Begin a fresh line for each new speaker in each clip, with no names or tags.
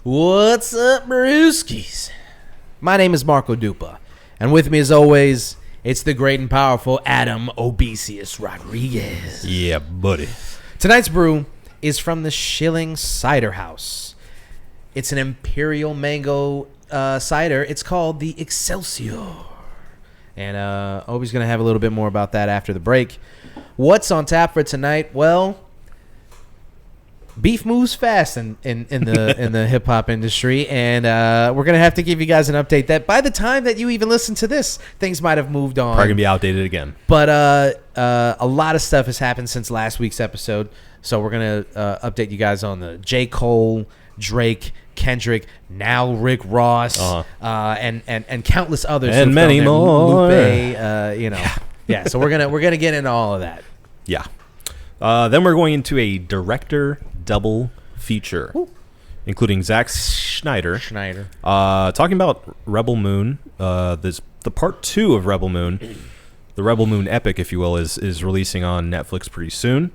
What's up, brewskis? My name is Marco Dupa, and with me as always, it's the great and powerful Adam Obesius Rodriguez.
Yeah, buddy.
Tonight's brew is from the Schilling Cider House. It's an Imperial mango cider. It's called the Excelsior. And Obi's going to have a little bit more about that after the break. What's on tap for tonight? Well, beef moves fast in the hip hop industry, and we're gonna have to give you guys an update that by the time that you even listen to this, things might have moved on.
Probably gonna be outdated again.
But a lot of stuff has happened since last week's episode, so we're gonna update you guys on the J. Cole, Drake, Kendrick, now Rick Ross, and countless others,
and many more.
Lupe, yeah. So we're gonna get into all of that.
Yeah. Then we're going into a director double feature, including Zack Snyder. Talking about Rebel Moon. The part 2 of Rebel Moon, the Rebel Moon epic, if you will, is releasing on Netflix pretty soon.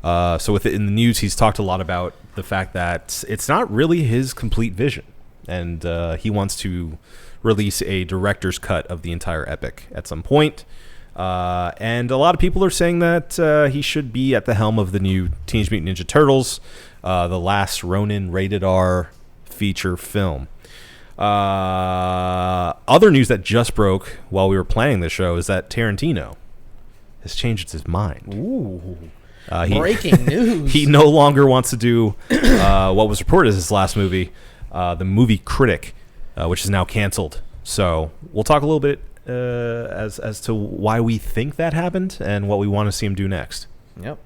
So with it in the news, he's talked a lot about the fact that it's not really his complete vision, and he wants to release a director's cut of the entire epic at some point. And a lot of people are saying that he should be at the helm of the new Teenage Mutant Ninja Turtles, the last Ronin rated R feature film. Other news that just broke while we were planning this show is that Tarantino has changed his mind.
Ooh. Breaking news.
He no longer wants to do what was reported as his last movie, the movie Critic, which is now canceled. So we'll talk a little bit as to why we think that happened and what we want to see him do next.
Yep.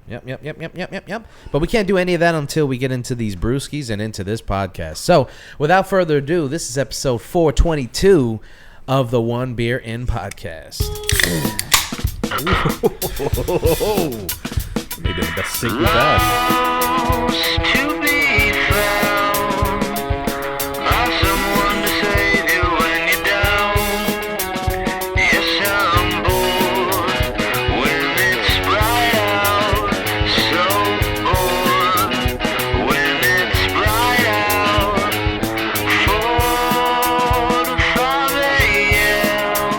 But we can't do any of that until we get into these brewskis and into this podcast. So without further ado, this is episode 422 of the One Beer In podcast.
Maybe the best sync with that.
To be found by someone to save you when you're down. Yes, I'm bored when it's bright out. So bored when it's bright out. 4 to 5 a.m.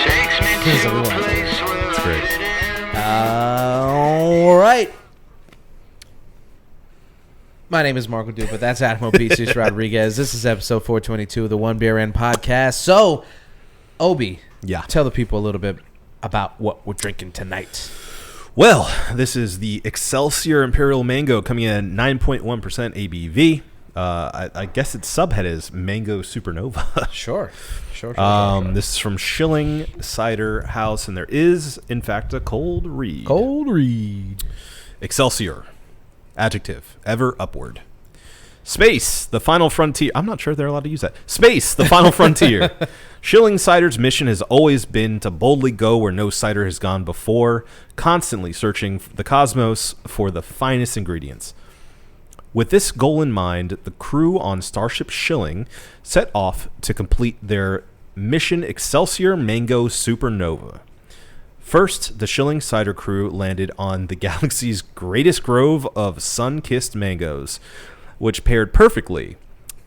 takes me to a place where I fit in.
All right. My name is Marco Dupa. That's Adam Obesius Rodriguez. This is episode 422 of the One Beer In podcast. So, Obi, tell the people a little bit about what we're drinking tonight.
Well, this is the Excelsior Imperial Mango coming in at 9.1% ABV. I guess its subhead is Mango Supernova. Sure. This is from Schilling Cider House, and there is, in fact, a cold read. Excelsior. Adjective. Ever upward. Space. The final frontier. I'm not sure they're allowed to use that. Space. The final frontier. Schilling Cider's mission has always been to boldly go where no cider has gone before, constantly searching the cosmos for the finest ingredients. With this goal in mind, the crew on Starship Schilling set off to complete their mission Excelsior Mango Supernova. First, the Schilling Cider crew landed on the galaxy's greatest grove of sun-kissed mangoes, which paired perfectly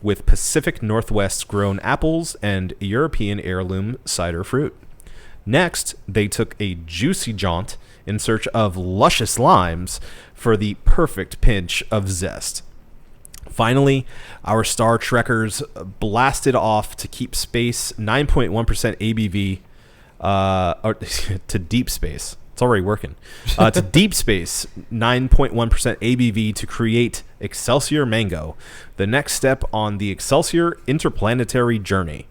with Pacific Northwest grown apples and European heirloom cider fruit. Next, they took a juicy jaunt in search of luscious limes for the perfect pinch of zest. Finally, our Star Trekkers blasted off to keep space 9.1% ABV, or to deep space. It's already working. To deep space 9.1% ABV to create Excelsior Mango, the next step on the Excelsior interplanetary journey.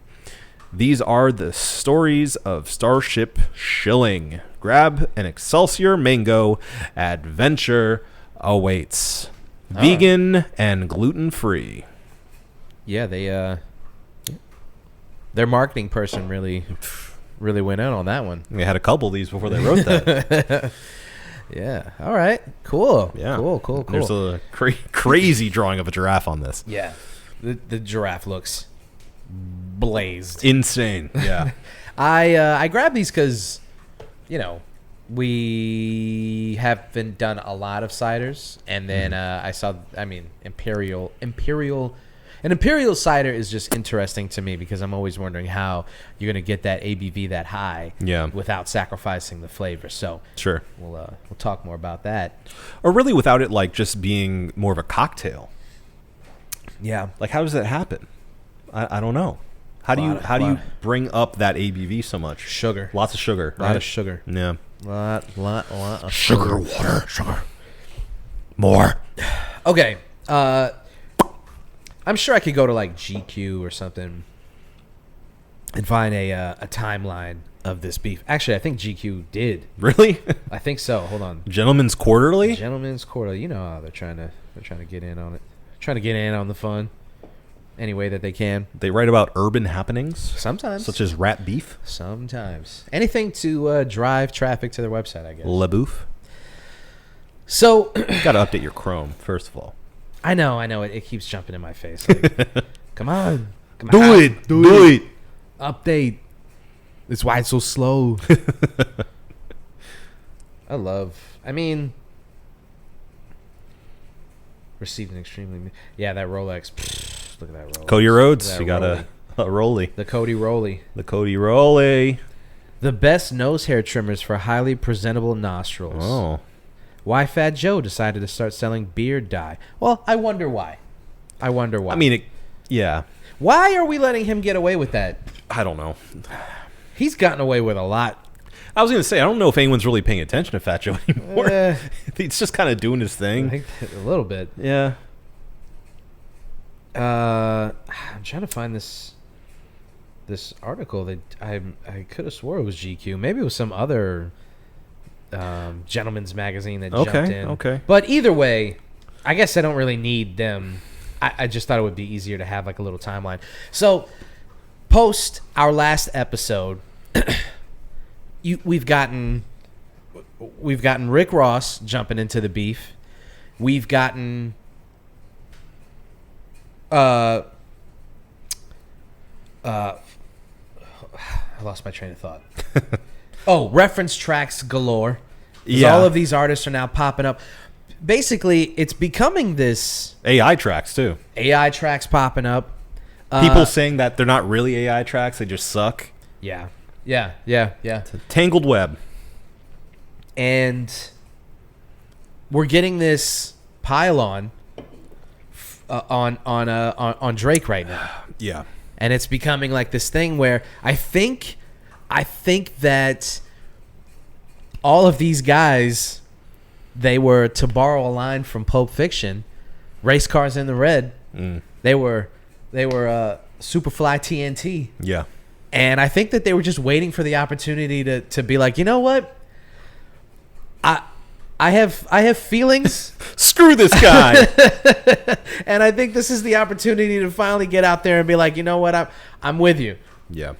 These are the stories of Starship Schilling. Grab an Excelsior Mango. Adventure awaits. Vegan and gluten-free.
Yeah, their marketing person really went out on that one.
They had a couple of these before they wrote that.
Yeah. All right. Cool.
Yeah.
Cool.
There's a crazy drawing of a giraffe on this.
Yeah. The giraffe looks blazed.
Insane. Yeah.
I grabbed these because, we haven't done a lot of ciders, and then I saw. I mean, Imperial. An Imperial cider is just interesting to me because I'm always wondering how you're going to get that ABV that high without sacrificing the flavor. So
sure,
we'll talk more about that.
Or really without it like just being more of a cocktail.
Yeah.
Like how does that happen? I don't know. How do you bring up that ABV so much?
Sugar.
Lots of sugar.
A lot of sugar.
Yeah.
Lot of
sugar, water, sugar. More.
Okay. I'm sure I could go to like GQ or something and find a timeline of this beef. Actually, I think GQ did.
Really?
I think so. Hold on.
Gentleman's Quarterly?
Gentleman's Quarterly. You know how they're trying to get in on it. Trying to get in on the fun any way that they can.
They write about urban happenings.
Sometimes.
Such as rat beef.
Sometimes. Anything to drive traffic to their website, I guess.
Le Bouffe.
So.
You got to update your Chrome, first of all.
I know. It keeps jumping in my face. Like, come on.
Do it.
Update. That's why it's so slow. Receiving extremely. Yeah, that Rolex. Look at that Rolex.
Cody Rhodes. You got a Rolly.
The Cody Rolly.
The Cody Rolly.
The best nose hair trimmers for highly presentable nostrils.
Oh.
Why Fat Joe decided to start selling beard dye. Well, I wonder why. I
mean, yeah.
Why are we letting him get away with that?
I don't know.
He's gotten away with a lot.
I was going to say, I don't know if anyone's really paying attention to Fat Joe anymore. He's just kind of doing his thing.
I think a little bit.
Yeah.
I'm trying to find this article that I could have swore it was GQ. Maybe it was some other gentleman's magazine that jumped in.
Okay.
But either way, I guess I don't really need them. I just thought it would be easier to have like a little timeline. So, post our last episode, we've gotten Rick Ross jumping into the beef. We've gotten I lost my train of thought. Reference tracks galore. Yeah. All of these artists are now popping up. Basically, it's becoming this...
AI tracks, too.
AI tracks popping up.
People saying that they're not really AI tracks, they just suck.
Yeah.
It's a tangled web.
And we're getting this pile-on on Drake right now.
Yeah.
And it's becoming like this thing where I think that all of these guys, they were, to borrow a line from Pulp Fiction, race cars in the red. They were Superfly TNT.
Yeah.
And I think that they were just waiting for the opportunity to be like, you know what? I have feelings.
Screw this guy.
And I think this is the opportunity to finally get out there and be like, you know what? I'm with you.
Yeah.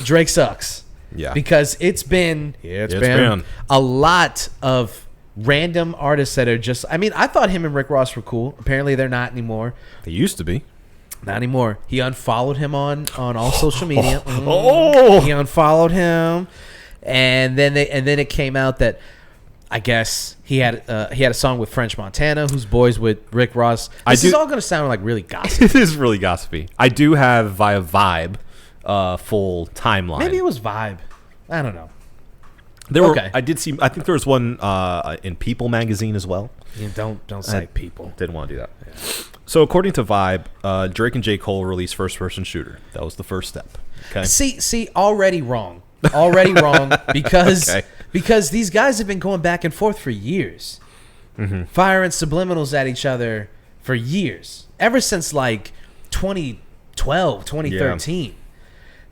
Drake sucks.
Yeah.
Because it's been a lot of random artists that are just... I mean, I thought him and Rick Ross were cool. Apparently, they're not anymore.
They used to be.
Not anymore. He unfollowed him on all social media. He unfollowed him, and then it came out that I guess he had a song with French Montana, who's boys with Rick Ross. This is all going to sound like really gossipy.
It is really gossipy. I do have via Vibe full timeline.
Maybe it was Vibe. I don't know.
I did see. I think there was one in People magazine as well.
Yeah, don't cite People.
Didn't want to do that. Yeah. So according to Vibe, Drake and J. Cole released First Person Shooter. That was the first step. Okay.
See, already wrong. Because these guys have been going back and forth for years, firing subliminals at each other for years, ever since like 2012, 2013. Yeah.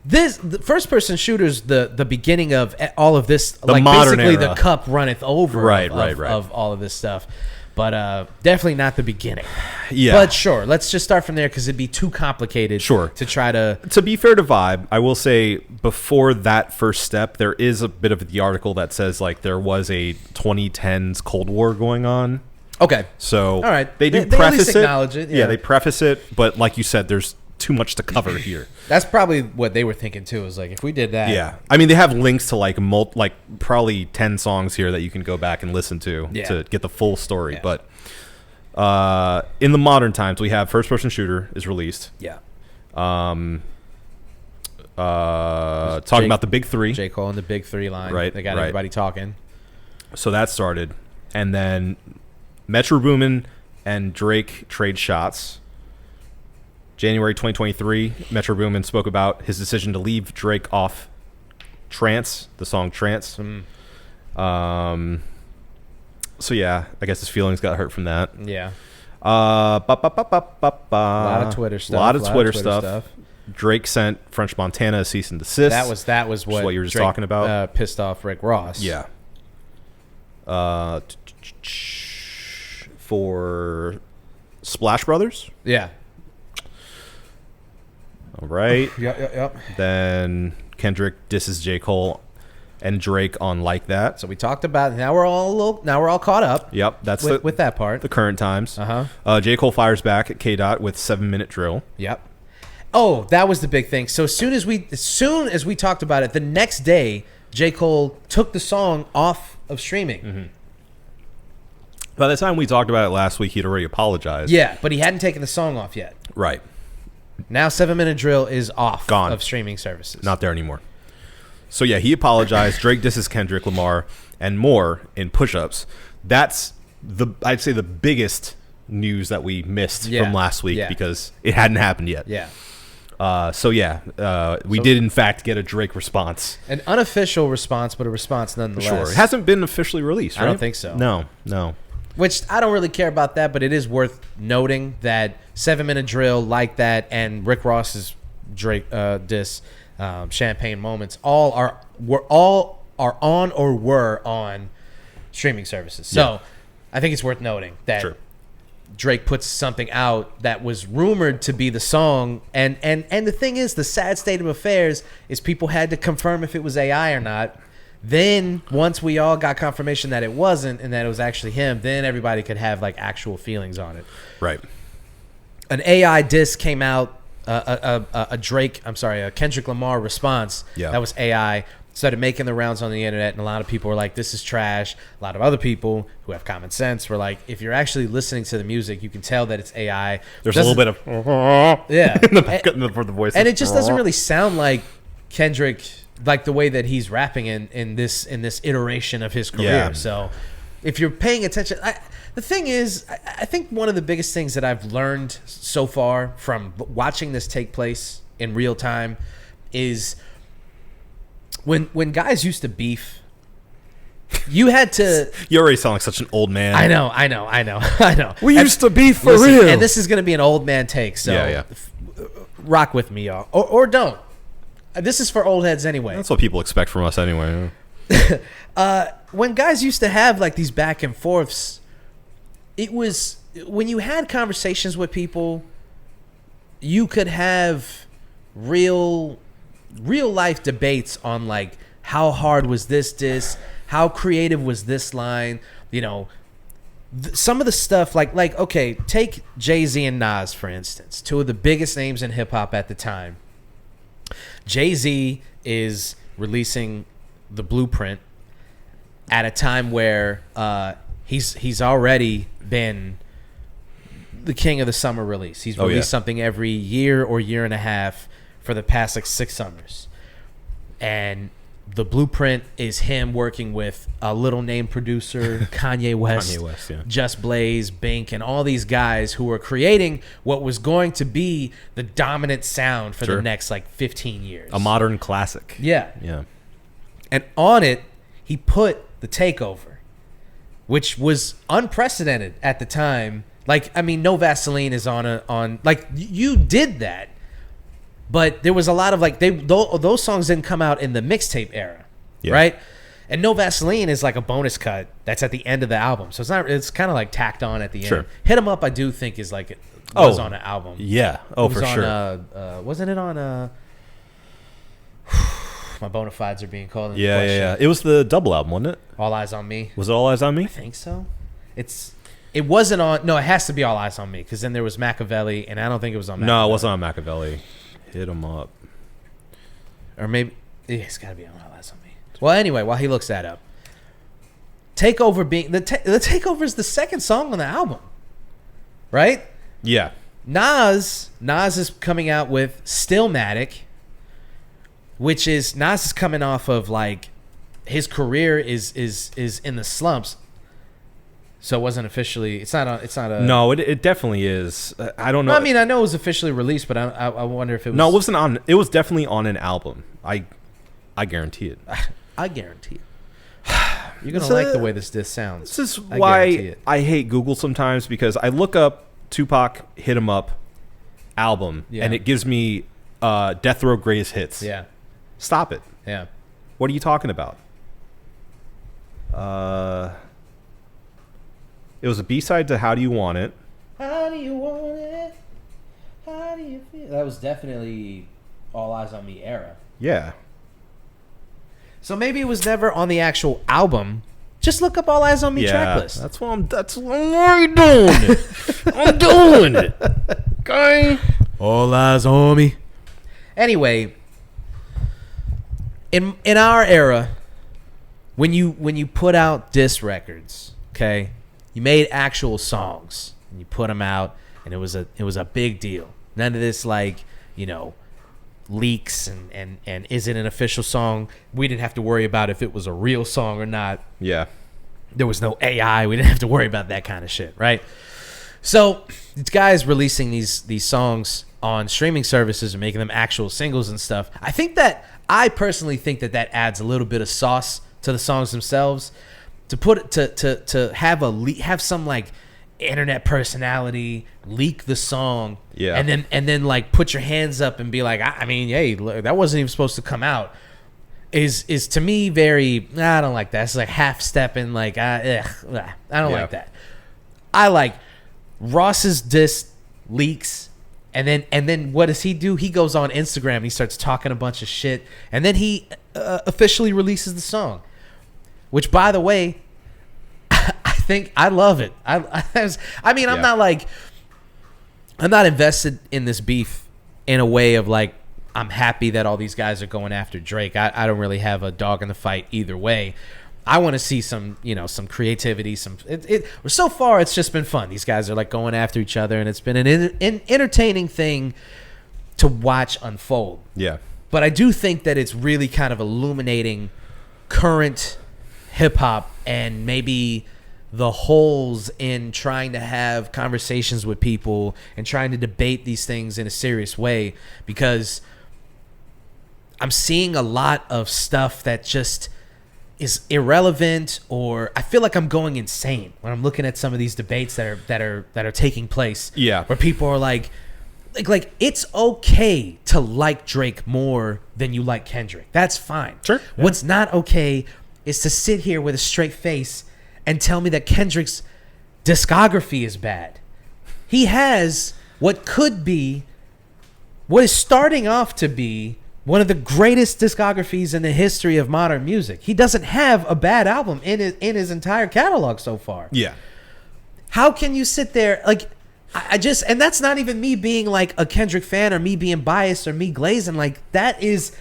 The first person shooters, the beginning of all of this,
the like modern
basically
era.
The cup runneth over
right.
of all of this stuff. But definitely not the beginning.
Yeah.
But sure, let's just start from there because it'd be too complicated to try to...
To be fair to Vibe, I will say before that first step, there is a bit of the article that says like there was a 2010s Cold War going on.
Okay.
So
all right.
They do
they
preface
at least acknowledge it.
Yeah, they preface it. But like you said, there's too much to cover here.
That's probably what they were thinking too. Is like if we did that.
Yeah, I mean they have links to like probably 10 songs here that you can go back and listen to get the full story.
Yeah.
But in the modern times, we have First Person Shooter is released.
Yeah.
Talking about the big three.
J. Cole and the big three line.
Right.
They got everybody talking.
So that started, and then Metro Boomin and Drake trade shots. January 2023, Metro Boomin spoke about his decision to leave Drake off Trance, the song Trance. So yeah, I guess his feelings got hurt from that.
Yeah.
A lot
of Twitter stuff.
A lot of Twitter stuff. Drake sent French Montana a cease and desist. That was what you were just talking about.
Pissed off Rick Ross.
Yeah. For Splash Brothers.
Yeah.
All right.
Yep.
Then Kendrick disses J. Cole and Drake on Like That.
So we talked about. Now we're all caught up.
Yep, that's
with that part.
The current times.
J.
Cole fires back at K. Dot with 7-minute drill.
Yep. Oh, that was the big thing. So as soon as we talked about it, the next day J. Cole took the song off of streaming.
Mm-hmm. By the time we talked about it last week, he'd already apologized.
Yeah, but he hadn't taken the song off yet.
Right.
Now 7-minute drill is off.
Gone.
Of streaming services.
Not there anymore. So yeah, he apologized. Drake disses Kendrick Lamar and more in push-ups. That's I'd say the biggest news that we missed from last week because it hadn't happened yet.
Yeah.
We did in fact get a Drake response.
An unofficial response, but a response nonetheless.
Sure. It hasn't been officially released, right?
I don't think so.
No.
Which I don't really care about that, but it is worth noting that 7-minute drill like that and Rick Ross's Drake diss, Champagne Moments, all are on or were on streaming services. So I think it's worth noting that Drake puts something out that was rumored to be the song, and the thing is, the sad state of affairs is people had to confirm if it was AI or not. Then once we all got confirmation that it wasn't and that it was actually him, then everybody could have like actual feelings on it.
Right.
An AI diss came out, a Kendrick Lamar response that was AI started making the rounds on the internet, and a lot of people were like, this is trash. A lot of other people who have common sense were like, if you're actually listening to the music, you can tell that it's AI.
There's a little bit of
for
the voice,
and it just doesn't really sound like Kendrick, like the way that he's rapping in this iteration of his career.
Yeah.
So if you're paying attention, the thing is, I think one of the biggest things that I've learned so far from watching this take place in real time is when guys used to beef, you had to.
You already sound like such an old man.
I know.
We used to beef for real.
And this is going to be an old man take, so rock with me, y'all. Or don't. This is for old heads anyway.
That's what people expect from us anyway.
When guys used to have like these back and forths, it was when you had conversations with people, you could have real life debates on like how hard was this diss, how creative was this line, some of the stuff like okay, take Jay-Z and Nas for instance, two of the biggest names in hip hop at the time. Jay-Z is releasing the Blueprint at a time where he's already been the king of the summer release. He's released something every year or year and a half for the past like 6 summers. And the Blueprint is him working with a little name producer, Kanye West, Just Blaze, Bink, and all these guys who were creating what was going to be the dominant sound for the next like 15 years.
A modern classic.
Yeah.
Yeah.
And on it, he put The Takeover, which was unprecedented at the time. Like, I mean, No Vaseline is on like you did that. But there was a lot of like those songs didn't come out in the mixtape era, right? And No Vaseline is like a bonus cut that's at the end of the album, so it's kind of like tacked on at the end. Hit 'Em Up, I do think is like it was on an album.
Yeah, for sure.
Wasn't it on my bona fides are being called?
Yeah. It was the double album, wasn't it?
All Eyes on Me.
Was it All Eyes on Me?
I think so. It's It wasn't on. No, it has to be All Eyes on Me because then there was Machiavelli, and I don't think it was on. Machiavelli.
No, it wasn't on Machiavelli. Hit 'em up.
Or maybe it's got to be on All Eyes on Me. Well, anyway, while he looks that up, Takeover being the Takeover is the second song on the album, right?
Yeah.
Nas is coming out with Stillmatic, which is Nas is coming off of like his career is in the slumps. So it wasn't officially. It's not a.
No, it definitely is. I don't know.
I mean, I know it was officially released, but I wonder if it was.
No, it wasn't on. It was definitely on an album. I guarantee it.
I guarantee it. You're gonna like the way this sounds.
This is why I hate Google sometimes, because I look up Tupac Hit 'Em Up album and it gives me Death Row Greatest Hits.
Yeah.
Stop it.
Yeah.
What are you talking about? It was a B-side to How Do You Want It.
How do you want it? How do you feel? That was definitely All Eyes on Me era.
Yeah.
So maybe it was never on the actual album. Just look up All Eyes on Me tracklist.
That's what I'm doing. I'm doing it. Okay.
All Eyes on Me. Anyway, in our era, when you put out diss records, okay, you made actual songs and you put them out, and it was a big deal. None of this like, leaks and is it an official song? We didn't have to worry about if it was a real song or not.
Yeah.
There was no AI. We didn't have to worry about that kind of shit, right? So these guys releasing these songs on streaming services and making them actual singles and stuff. I personally think that adds a little bit of sauce to the songs themselves. To put it to have some like internet personality leak the song, and then like put your hands up and be like, I mean, hey, look, that wasn't even supposed to come out. Is to me very. I don't like that. It's like half stepping. Like I don't like that. I like Ross's diss leaks. And then what does he do? He goes on Instagram and he starts talking a bunch of shit, and then he officially releases the song. Which, by the way, I think I love it. I'm not invested in this beef in a way of like I'm happy that all these guys are going after Drake. I don't really have a dog in the fight either way. I want to see some creativity. So far it's just been fun. These guys are like going after each other, and it's been an entertaining thing to watch unfold.
Yeah.
But I do think that it's really kind of illuminating current hip hop and maybe the holes in trying to have conversations with people and trying to debate these things in a serious way, because I'm seeing a lot of stuff that just is irrelevant, or I feel like I'm going insane when I'm looking at some of these debates that are taking place.
Yeah.
Where people are like it's okay to like Drake more than you like Kendrick. That's fine.
Sure. Yeah.
What's not okay is to sit here with a straight face and tell me that Kendrick's discography is bad. He has what is starting off to be one of the greatest discographies in the history of modern music. He doesn't have a bad album in his entire catalog so far.
Yeah.
How can you sit there like and that's not even me being like a Kendrick fan or me being biased or me glazing. Like, that is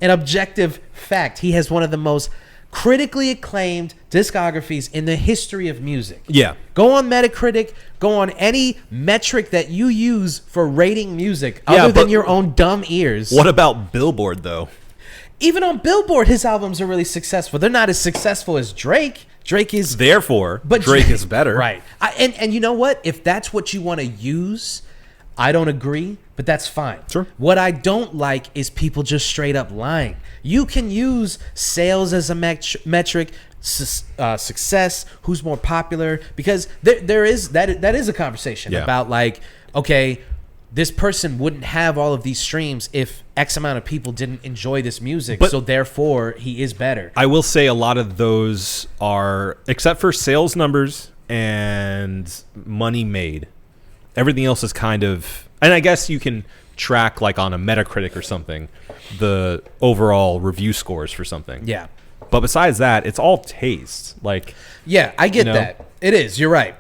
an objective fact. He has one of the most critically acclaimed discographies in the history of music.
Yeah.
Go on Metacritic, go on any metric that you use for rating music other than your own dumb ears.
What about Billboard, though?
Even on Billboard, his albums are really successful. They're not as successful as Drake. Drake is...
Therefore, but Drake is better.
Right. And you know what? If that's what you want to use, I don't agree, but that's fine.
Sure.
What I don't like is people just straight up lying. You can use sales as a metric, success, who's more popular, because there is that is a conversation about like, okay, this person wouldn't have all of these streams if X amount of people didn't enjoy this music, so therefore he is better.
I will say a lot of those are, except for sales numbers and money made, everything else is kind of, and I guess you can track like on a Metacritic or something, the overall review scores for something.
Yeah.
But besides that, it's all taste. Like,
yeah, I get that. It is. You're right.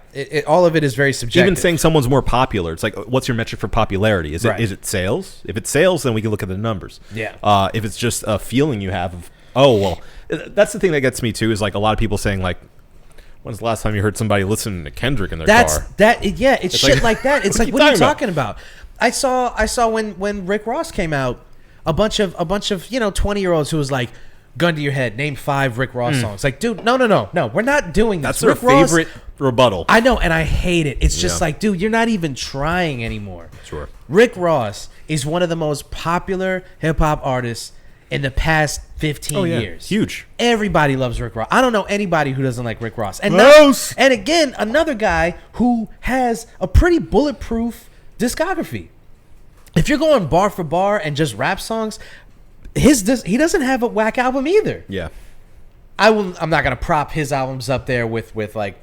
all of it is very subjective.
Even saying someone's more popular, it's like, what's your metric for popularity? Is it sales? If it's sales, then we can look at the numbers.
Yeah.
If it's just a feeling you have of, oh, well, that's the thing that gets me too, is like a lot of people saying like, when's the last time you heard somebody listen to Kendrick in their car?
It's shit like that. It's like, what are you talking about? I saw when Rick Ross came out, a bunch of 20-year-olds who was like, gun to your head, name 5 Rick Ross songs. Like, dude, no, we're not doing this.
That's their favorite rebuttal.
I know, and I hate it. It's just like, dude, you're not even trying anymore.
Sure.
Rick Ross is one of the most popular hip-hop artists in the past 15 years.
Huge.
Everybody loves Rick Ross. I don't know anybody who doesn't like Rick Ross. And again, another guy who has a pretty bulletproof discography. If you're going bar for bar and just rap songs, he doesn't have a whack album either.
Yeah.
I'm not gonna prop his albums up there with like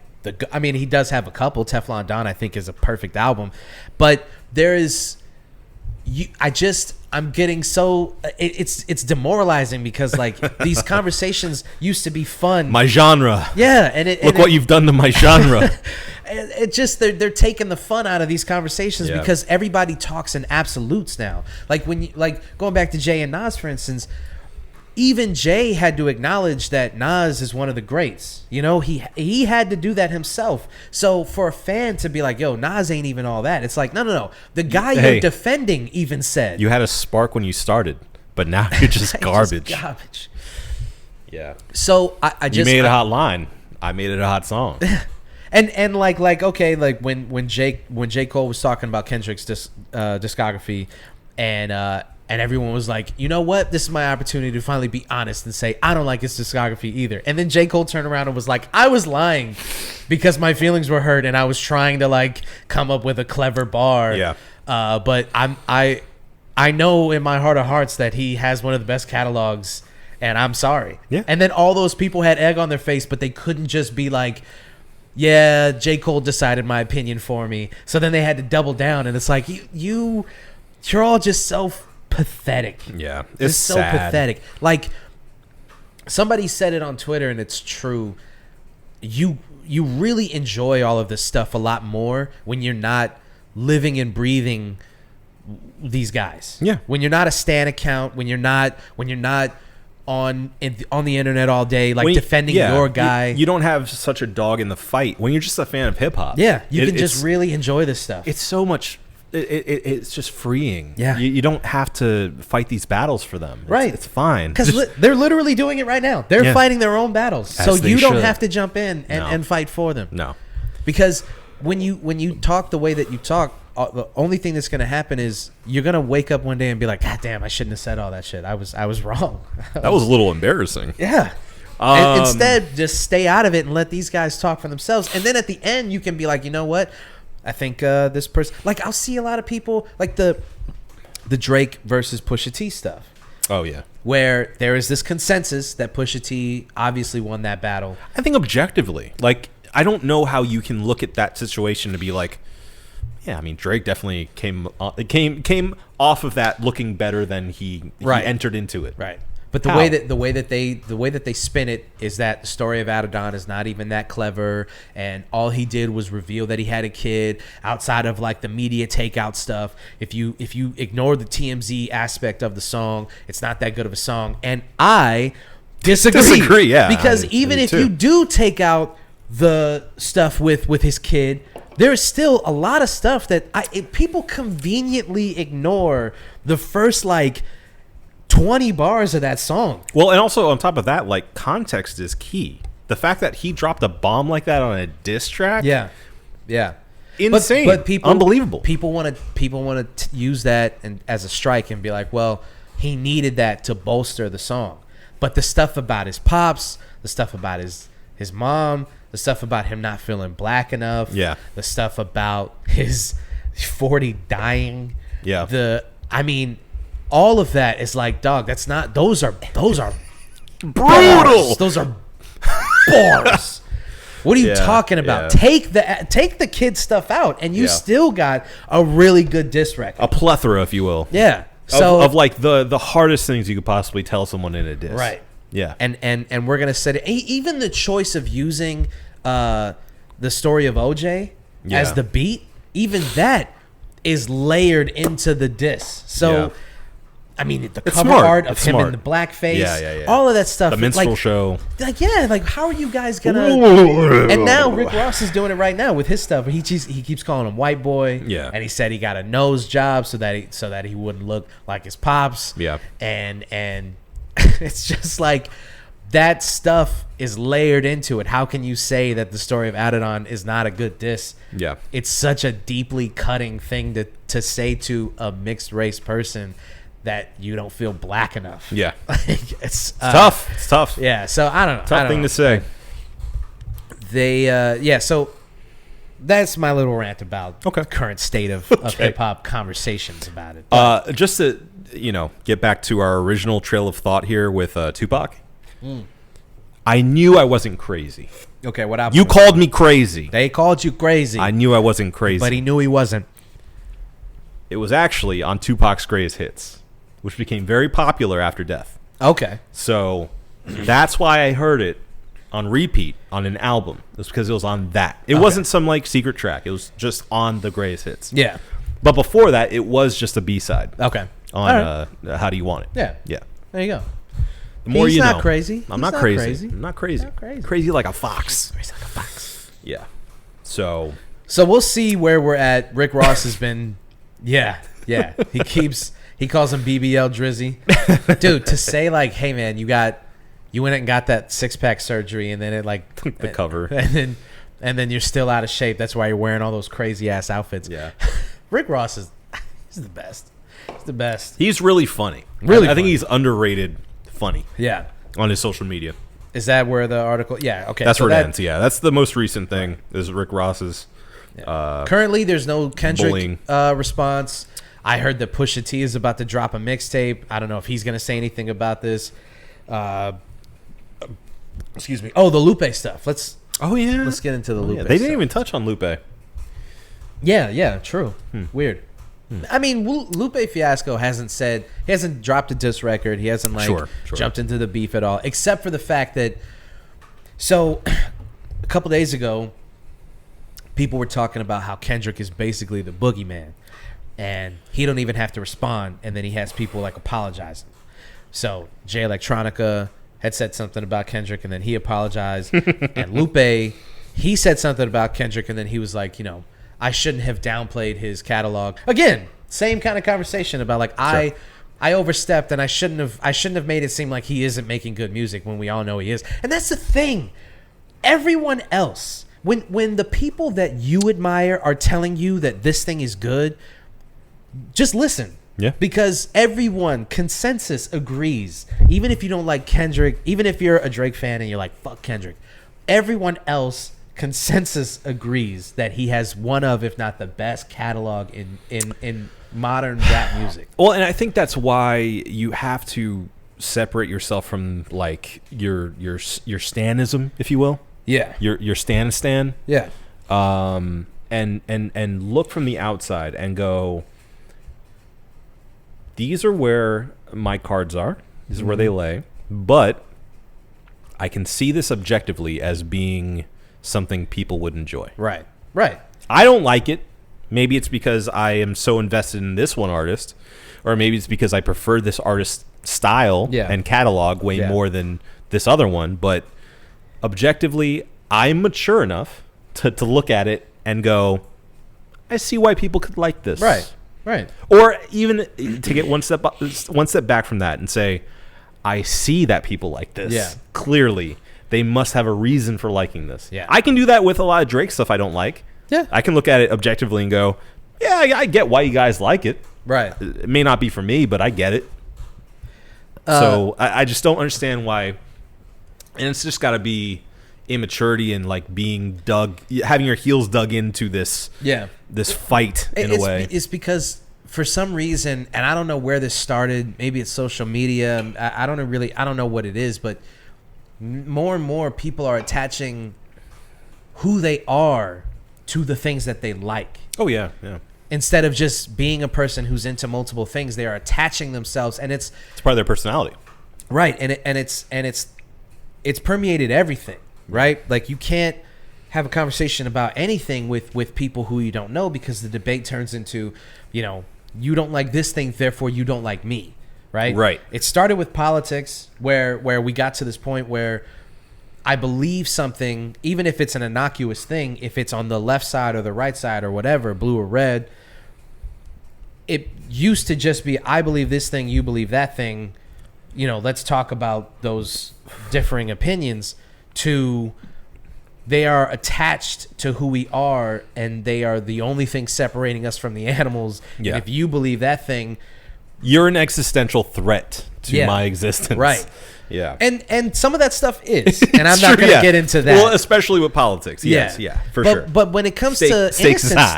I mean, he does have a couple. Teflon Don, I think, is a perfect album, but there is. I'm getting so it's demoralizing because like these conversations used to be fun.
My genre.
Yeah, and
look what you've done to my genre.
It just they're taking the fun out of these conversations because everybody talks in absolutes now. Like when you going back to Jay and Nas, for instance. Even Jay had to acknowledge that Nas is one of the greats. You know, he had to do that himself. So for a fan to be like, yo, Nas ain't even all that. It's like, no. The guy you're defending even said.
You had a spark when you started, but now you're just garbage.
Just garbage.
Yeah.
So I just...
You made a hot line. I made it a hot song.
And like okay, like when J. Cole was talking about Kendrick's discography and everyone was like, you know what? This is my opportunity to finally be honest and say, I don't like his discography either. And then J. Cole turned around and was like, I was lying because my feelings were hurt and I was trying to like come up with a clever bar.
Yeah.
But I know in my heart of hearts that he has one of the best catalogs and I'm sorry.
Yeah.
And then all those people had egg on their face, but they couldn't just be like, yeah, J. Cole decided my opinion for me. So then they had to double down and it's like, you're all just so pathetic.
Yeah, it's
so
sad.
pathetic. Like somebody said it on Twitter, and it's true. You really enjoy all of this stuff a lot more when you're not living and breathing these guys.
Yeah.
When you're not a Stan account, when you're not on the internet all day, like defending your guy.
You don't have such a dog in the fight when you're just a fan of hip hop.
Yeah, you can just really enjoy this stuff.
It's so much. It's just freeing.
Yeah,
you don't have to fight these battles for them. It's fine
because they're literally doing it right now. They're fighting their own battles, so you don't have to jump in and fight for them.
No,
because when you talk the way that you talk, the only thing that's going to happen is you're going to wake up one day and be like, God damn, I shouldn't have said all that shit. I was wrong.
That was a little embarrassing.
Yeah. And instead, just stay out of it and let these guys talk for themselves. And then at the end, you can be like, you know what? I think this person, like, I'll see a lot of people like the Drake versus Pusha T stuff.
Oh yeah,
where there is this consensus that Pusha T obviously won that battle.
I think objectively, like, I don't know how you can look at that situation to be like, yeah, I mean, Drake definitely came off of that looking better than he entered into it.
Right. But the way that they spin it is that the story of Adidon is not even that clever, and all he did was reveal that he had a kid outside of like the media takeout stuff. If you ignore the TMZ aspect of the song, it's not that good of a song. And I disagree.
Yeah,
because even if you do take out the stuff with his kid, there's still a lot of stuff that people conveniently ignore the first like 20 bars of that song.
Well, and also on top of that, like, context is key. The fact that he dropped a bomb like that on a diss track, insane,
but people,
unbelievable.
People want to use that and as a strike and be like, well, he needed that to bolster the song. But the stuff about his pops, the stuff about his mom, the stuff about him not feeling black enough, the stuff about his 40 dying, all of that is like, dog, that's not, those are brutal. Those are bars. What are you talking about?
Yeah.
Take the kid stuff out and you still got a really good diss record.
A plethora, if you will.
Yeah. So
of like the hardest things you could possibly tell someone in a diss.
Right.
Yeah.
And we're going to set it, even the choice of using the story of OJ as the beat, even that is layered into the diss. So, I mean, the cover art of him in the blackface, all of that stuff.
The minstrel show.
Like, how are you guys gonna? And now Rick Ross is doing it right now with his stuff. He keeps calling him white boy.
Yeah.
And he said he got a nose job so that he wouldn't look like his pops.
Yeah.
And it's just like that stuff is layered into it. How can you say that the story of Adidon is not a good diss?
Yeah.
It's such a deeply cutting thing to say to a mixed race person that you don't feel black enough.
Yeah.
Like, it's
tough. It's tough.
Yeah. So I don't know.
Tough thing to say.
So that's my little rant about the current state of hip hop conversations about it.
Just to, get back to our original trail of thought here with Tupac. I knew I wasn't crazy.
Okay, what happened?
You called me crazy.
They called you crazy.
I knew I wasn't crazy.
But he knew he wasn't.
It was actually on Tupac's Greatest Hits, which became very popular after death.
Okay.
So that's why I heard it on repeat on an album. It was because it was on that. It wasn't some like secret track. It was just on the Greatest Hits.
Yeah.
But before that, it was just a B-side.
Okay.
On How Do You Want It?
Yeah.
Yeah.
There you go.
The more
He's
you
not
know.
crazy.
I'm
He's
not crazy. I'm not crazy.
Not crazy.
Crazy like a fox.
Crazy like a fox.
Yeah. So
we'll see where we're at. Rick Ross has been, yeah. He calls him BBL Drizzy, dude. To say like, hey man, you went and got that 6-pack surgery, and then it like
the cover,
and then you're still out of shape. That's why you're wearing all those crazy ass outfits.
Yeah.
Rick Ross he's the best. He's the best.
He's really funny. I think he's underrated funny.
Yeah.
On his social media.
Is that where the article? Yeah. Okay.
That's where it ends. Yeah. That's the most recent thing. Is Rick Ross's.
Yeah. Currently, there's no Kendrick response. I heard that Pusha T is about to drop a mixtape. I don't know if he's going to say anything about this. Excuse me. Oh, the Lupe stuff. Let's get into the Lupe.
They didn't even touch on Lupe.
Yeah. True. Weird. I mean, Lupe Fiasco hasn't dropped a diss record. He hasn't jumped into the beef at all, except for the fact that. So, a couple days ago, people were talking about how Kendrick is basically the boogeyman, and he don't even have to respond, and then he has people like apologizing. So Jay Electronica had said something about Kendrick, and then he apologized, and Lupe, he said something about Kendrick, and then he was like, I shouldn't have downplayed his catalog. Again, same kind of conversation about like I overstepped and I shouldn't have made it seem like he isn't making good music when we all know he is. And that's the thing. Everyone else, when the people that you admire are telling you that this thing is good, just listen.
Yeah.
Because everyone, consensus agrees. Even if you don't like Kendrick, even if you're a Drake fan and you're like, fuck Kendrick, everyone else consensus agrees that he has one of, if not the best catalog in modern rap music.
Well, and I think that's why you have to separate yourself from like your stanism, if you will.
Yeah.
Your stan.
Yeah.
And look from the outside and go, these are where my cards are. This is where they lay. But I can see this objectively as being something people would enjoy.
Right.
I don't like it. Maybe it's because I am so invested in this one artist, or maybe it's because I prefer this artist's style and catalog way more than this other one. But objectively, I'm mature enough to look at it and go, I see why people could like this.
Right.
Or even to get one step back from that and say, I see that people like this.
Yeah.
Clearly, they must have a reason for liking this.
Yeah.
I can do that with a lot of Drake stuff I don't like.
Yeah.
I can look at it objectively and go, yeah, I get why you guys like it.
Right.
It may not be for me, but I get it. So I just don't understand why. And it's just got to be immaturity and like having your heels dug into this fight in a way.
It's because for some reason, and I don't know where this started, maybe it's social media, I don't know what it is, but more and more people are attaching who they are to the things that they like.
Oh yeah.
Instead of just being a person who's into multiple things, they are attaching themselves, and it's
part of their personality.
Right, and it's permeated everything, right? Like you can't have a conversation about anything with people who you don't know, because the debate turns into, you don't like this thing, therefore you don't like me, right?
Right.
It started with politics, where we got to this point where I believe something, even if it's an innocuous thing, if it's on the left side or the right side or whatever, blue or red, it used to just be, I believe this thing, you believe that thing, let's talk about those differing opinions, to they are attached to who we are, and they are the only thing separating us from the animals.
Yeah.
And if you believe that thing,
you're an existential threat to my existence.
Right.
Yeah.
And some of that stuff is, and I'm not going to get into that.
Well, especially with politics. Yes, for sure.
But when it comes to
stakes
innocent
high.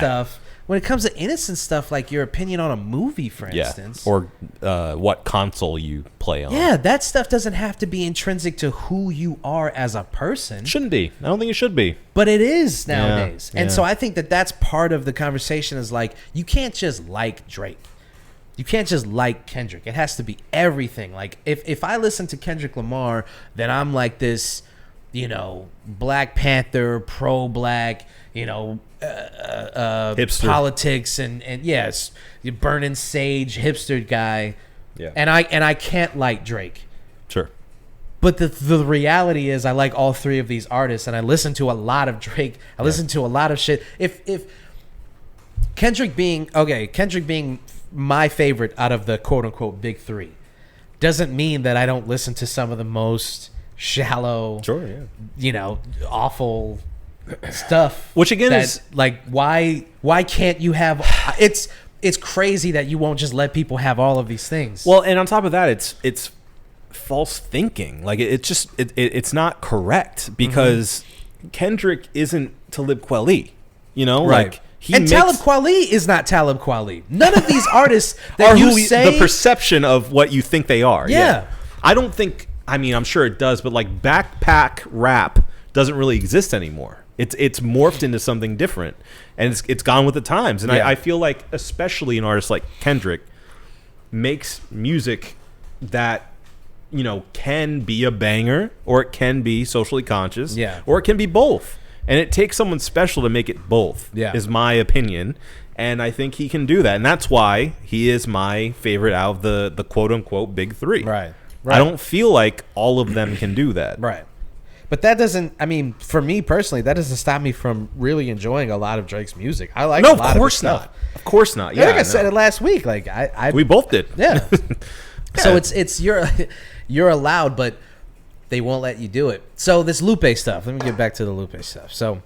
stuff, like your opinion on a movie, for instance,
or what console you play on.
Yeah, that stuff doesn't have to be intrinsic to who you are as a person.
Shouldn't be. I don't think it should be.
But it is nowadays.
Yeah,
and so I think that's part of the conversation, is like, you can't just like Drake. You can't just like Kendrick. It has to be everything. Like, if I listen to Kendrick Lamar, then I'm like this, Black Panther, pro-black,
hipster
politics and yes, you burning sage hipster guy.
Yeah.
And I can't like Drake.
Sure.
But the reality is, I like all three of these artists, and I listen to a lot of Drake. I listen to a lot of shit. If Kendrick being my favorite out of the quote unquote big three, doesn't mean that I don't listen to some of the most shallow, awful stuff.
Which again is
like, why can't you have? It's crazy that you won't just let people have all of these things.
Well, and on top of that, it's false thinking. Like, it's not correct, because Kendrick isn't Talib Kweli.
Right.
Like,
Talib Kweli is not Talib Kweli. None of these artists that
are
you say,
the perception of what you think they are.
Yeah.
I don't think. I mean, I'm sure it does, but like backpack rap doesn't really exist anymore. It's morphed into something different, and it's gone with the times. And I feel like, especially an artist like Kendrick, makes music that can be a banger, or it can be socially conscious, or it can be both. And it takes someone special to make it both, is my opinion. And I think he can do that. And that's why he is my favorite out of the quote-unquote big three.
Right.
I don't feel like all of them can do that.
Right. But that doesn't, for me personally, that doesn't stop me from really enjoying a lot of Drake's music. I like a lot of his stuff.
Of course not.
Yeah, I think I said it last week. Like,
we both did.
Yeah. So it's you're allowed, but they won't let you do it. So this Lupe stuff. Let me get back to the Lupe stuff. So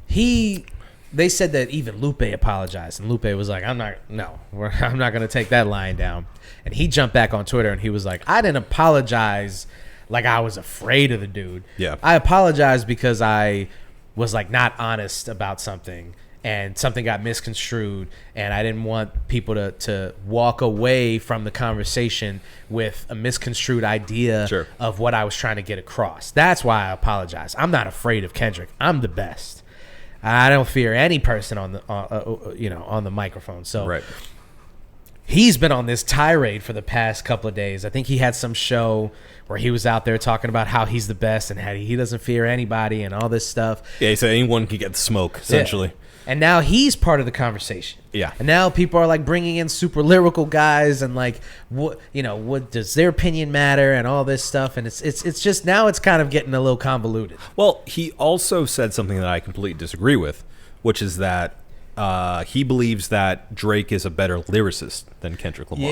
they said that even Lupe apologized, and Lupe was like, I'm not going to take that lying down. And he jumped back on Twitter and he was like, I didn't apologize like I was afraid of the dude.
Yeah.
I apologized because I was like not honest about something, and something got misconstrued, and I didn't want people to walk away from the conversation with a misconstrued idea of what I was trying to get across. That's why I apologize. I'm not afraid of Kendrick. I'm the best. I don't fear any person on the microphone. So he's been on this tirade for the past couple of days. I think he had some show where he was out there talking about how he's the best and how he doesn't fear anybody and all this stuff.
Yeah, he said anyone can get the smoke, essentially.
Yeah. And now he's part of the conversation.
Yeah.
And now people are like bringing in super lyrical guys and like, what does their opinion matter and all this stuff. And it's just, now it's kind of getting a little convoluted.
Well, he also said something that I completely disagree with, which is that he believes that Drake is a better lyricist than Kendrick Lamar.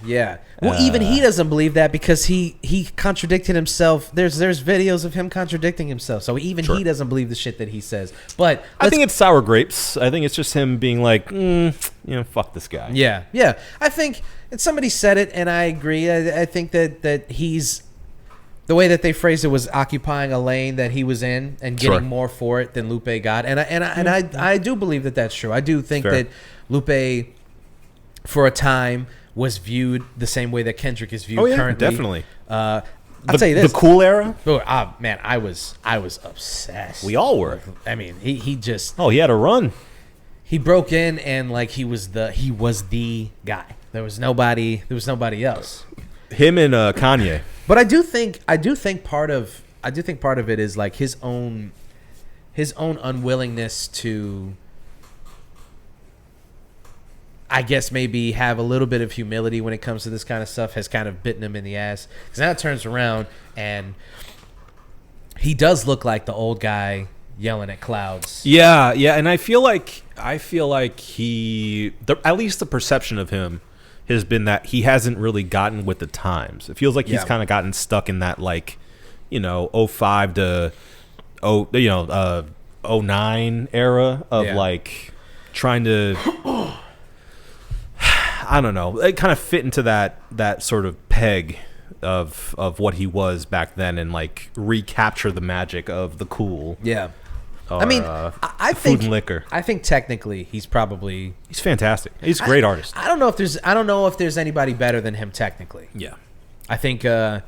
Yeah. Well, even he doesn't believe that, because he contradicted himself. There's videos of him contradicting himself. So even he doesn't believe the shit that he says. But
I think it's sour grapes. I think it's just him being like, fuck this guy.
Yeah. I think, and somebody said it, and I agree. I think that he's, the way that they phrased it was occupying a lane that he was in and getting more for it than Lupe got. And I do believe that that's true. I do think that Lupe, for a time, was viewed the same way that Kendrick is viewed currently.
Definitely.
I'll tell you this.
The cool era?
Oh, man, I was obsessed.
We all were.
I mean, he just...
Oh, he had a run.
He broke in, and like he was the guy. There was nobody else.
Him and Kanye.
But I do think part of it is like his own unwillingness to, I guess, maybe have a little bit of humility when it comes to this kind of stuff has kind of bitten him in the ass. Because now it turns around and he does look like the old guy yelling at clouds.
Yeah, and I feel like he, at least the perception of him has been that he hasn't really gotten with the times. It feels like he's kind of gotten stuck in that, like, 05 to 09 era of like trying to, I don't know, it kind of fit into that sort of peg of what he was back then and like recapture the magic of the cool.
Yeah.
Or,
I mean, I think
food and liquor.
I think technically he's
fantastic. He's a great artist.
I don't know if there's anybody better than him technically.
Yeah.
I think the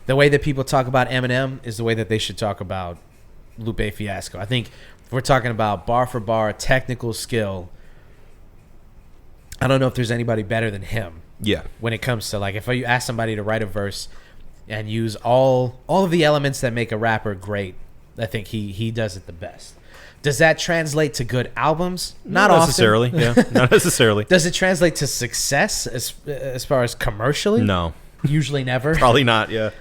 way that people talk about Eminem is the way that they should talk about Lupe Fiasco. I think if we're talking about bar for bar technical skill, I don't know if there's anybody better than him.
Yeah.
When it comes to, like, if you ask somebody to write a verse and use all of the elements that make a rapper great, I think he does it the best. Does that translate to good albums? Not
necessarily.
often.
Yeah, not necessarily.
Does it translate to success as far as commercially?
No.
Usually never.
Probably not, yeah.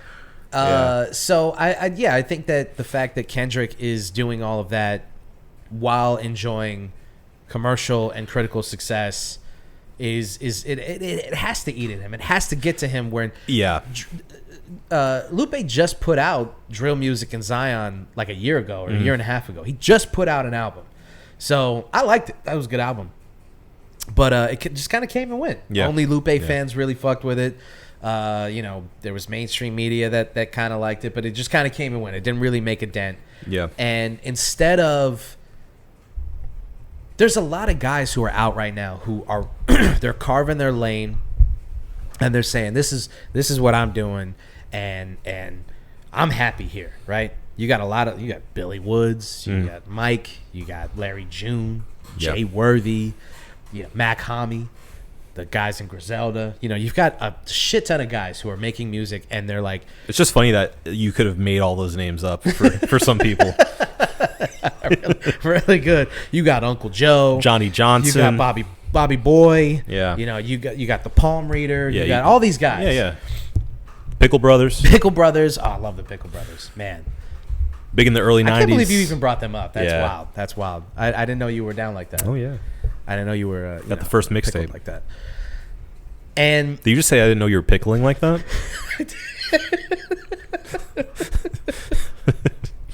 So I think that the fact that Kendrick is doing all of that while enjoying commercial and critical success it has to eat at him. It has to get to him where Lupe just put out Drill Music and Zion like a year ago or a year and a half ago. He just put out an album. So I liked it. That was a good album. But it just kind of came and went.
Yeah.
Only Lupe fans really fucked with it. There was mainstream media that kind of liked it, but it just kind of came and went. It didn't really make a dent.
Yeah.
And instead of, there's a lot of guys who are out right now who are they're carving their lane, and they're saying this is what I'm doing, and I'm happy here, right? You got Billy Woods, you got Mike, you got Larry June, Jay Worthy, Mac Homie, the guys in Griselda. You've got a shit ton of guys who are making music, and they're like, it's
just funny that you could have made all those names up for some people.
really good. You got Uncle Joe,
Johnny Johnson,
you got Bobby Boy.
Yeah.
You got the Palm Reader. You got all these guys.
Yeah. Pickle Brothers.
Oh, I love the Pickle Brothers, man.
Big in the early 90s.
I can't believe you even brought them up. That's wild. That's wild. I didn't know you were down like that.
Oh yeah.
I didn't know you were
got the first mixtape
like that. And
did you just say I didn't know you were pickling like that? You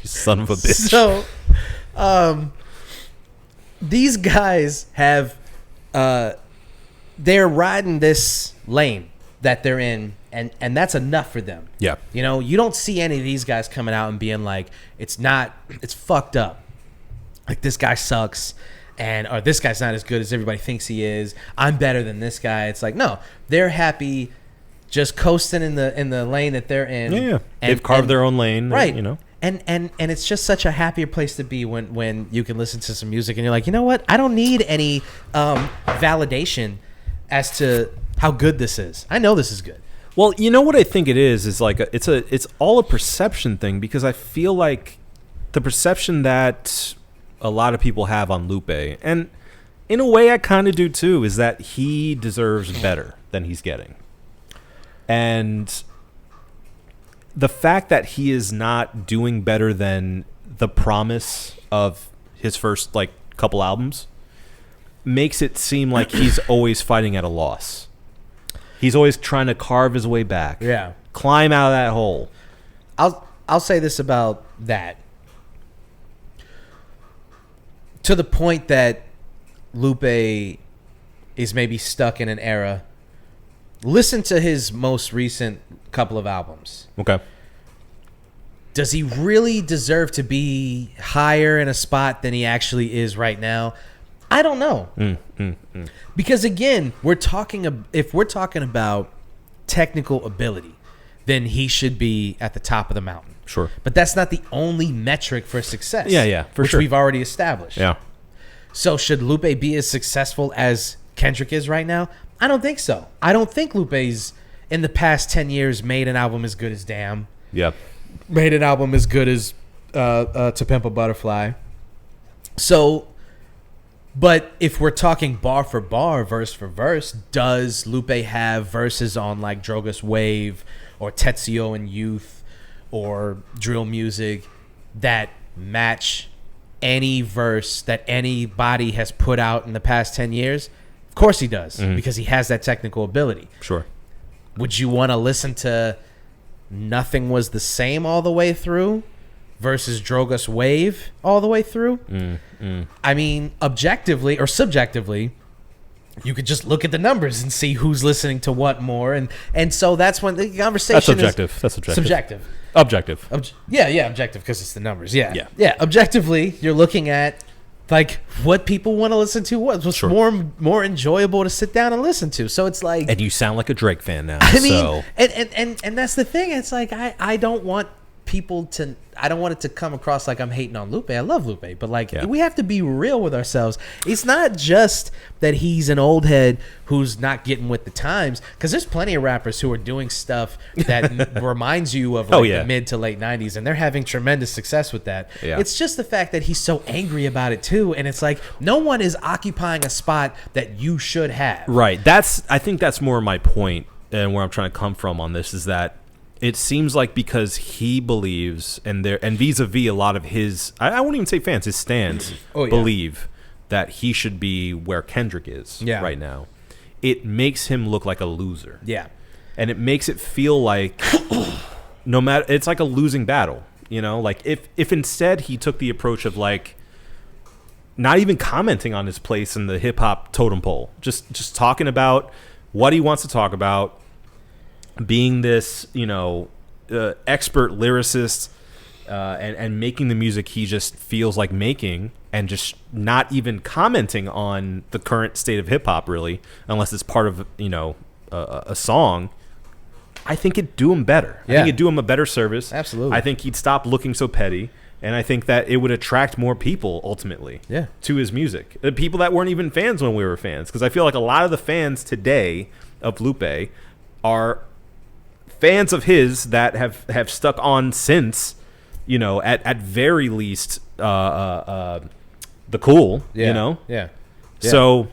son of a bitch.
So, these guys have they're riding this lane that they're in, and that's enough for them.
Yeah.
You don't see any of these guys coming out and being like, it's fucked up. Like, this guy sucks, or this guy's not as good as everybody thinks he is. I'm better than this guy. It's like, no, they're happy just coasting in the lane that they're in.
Yeah. They've carved their own lane.
Right.
And
it's just such a happier place to be when you can listen to some music and you're like, you know what? I don't need any validation as to how good this is. I know this is good.
Well, you know what I think it is like it's all a perception thing, because I feel like the perception that a lot of people have on Lupe, and in a way I kind of do too, is that he deserves better than he's getting. And the fact that he is not doing better than the promise of his first couple albums makes it seem like he's always fighting at a loss. He's always trying to carve his way back.
Yeah.
Climb out of that hole.
I'll say this about that. To the point that Lupe is maybe stuck in an era. Listen to his most recent couple of albums.
Okay.
Does he really deserve to be higher in a spot than he actually is right now? I don't know. Because again, if we're talking about technical ability, then he should be at the top of the mountain.
Sure.
But that's not the only metric for success.
Yeah, for
which
sure.
we've already established.
Yeah.
So should Lupe be as successful as Kendrick is right now? I don't think so. I don't think Lupe's in the past 10 years made an album as good as Damn.
Yeah.
Made an album as good as To Pimp a Butterfly. So, but if we're talking bar for bar, verse for verse, does Lupe have verses on like Drogas Wave or Tetsuo and Youth or Drill Music that match any verse that anybody has put out in the past 10 years? Of course he does, because he has that technical ability.
Sure.
Would you want to listen to Nothing Was the Same all the way through versus Drogas Wave all the way through? I mean, objectively or subjectively, you could just look at the numbers and see who's listening to what more, and so that's when the conversation
That's subjective.
Objective.
Objective.
Objective because it's the numbers. Yeah. Objectively, you're looking at like what people want to listen to, what's more enjoyable to sit down and listen to. So it's like,
and you sound like a Drake fan now.
I mean, and that's the thing. It's like I don't want people to. I don't want it to come across like I'm hating on Lupe. I love Lupe, but like we have to be real with ourselves. It's not just that he's an old head who's not getting with the times, because there's plenty of rappers who are doing stuff that reminds you of like the mid to late 90s, and they're having tremendous success with that. Yeah. It's just the fact that he's so angry about it too, and it's like no one is occupying a spot that you should have.
Right. I think that's more my point, and where I'm trying to come from on this is that it seems like because he believes, and vis-a-vis a lot of his, I wouldn't even say fans, his stands believe that he should be where Kendrick is right now. It makes him look like a loser.
Yeah.
And it makes it feel like no matter, it's like a losing battle, you know? Like if instead he took the approach of like not even commenting on his place in the hip hop totem pole, just talking about what he wants to talk about, being this, expert lyricist, and making the music he just feels like making, and just not even commenting on the current state of hip hop really, unless it's part of a song. I think it'd do him better. I think it'd do him a better service.
Absolutely.
I think he'd stop looking so petty, and I think that it would attract more people ultimately to his music. The people that weren't even fans when we were fans, because I feel like a lot of the fans today of Lupe are fans of his that have stuck on since, at very least, the cool,
Yeah.
So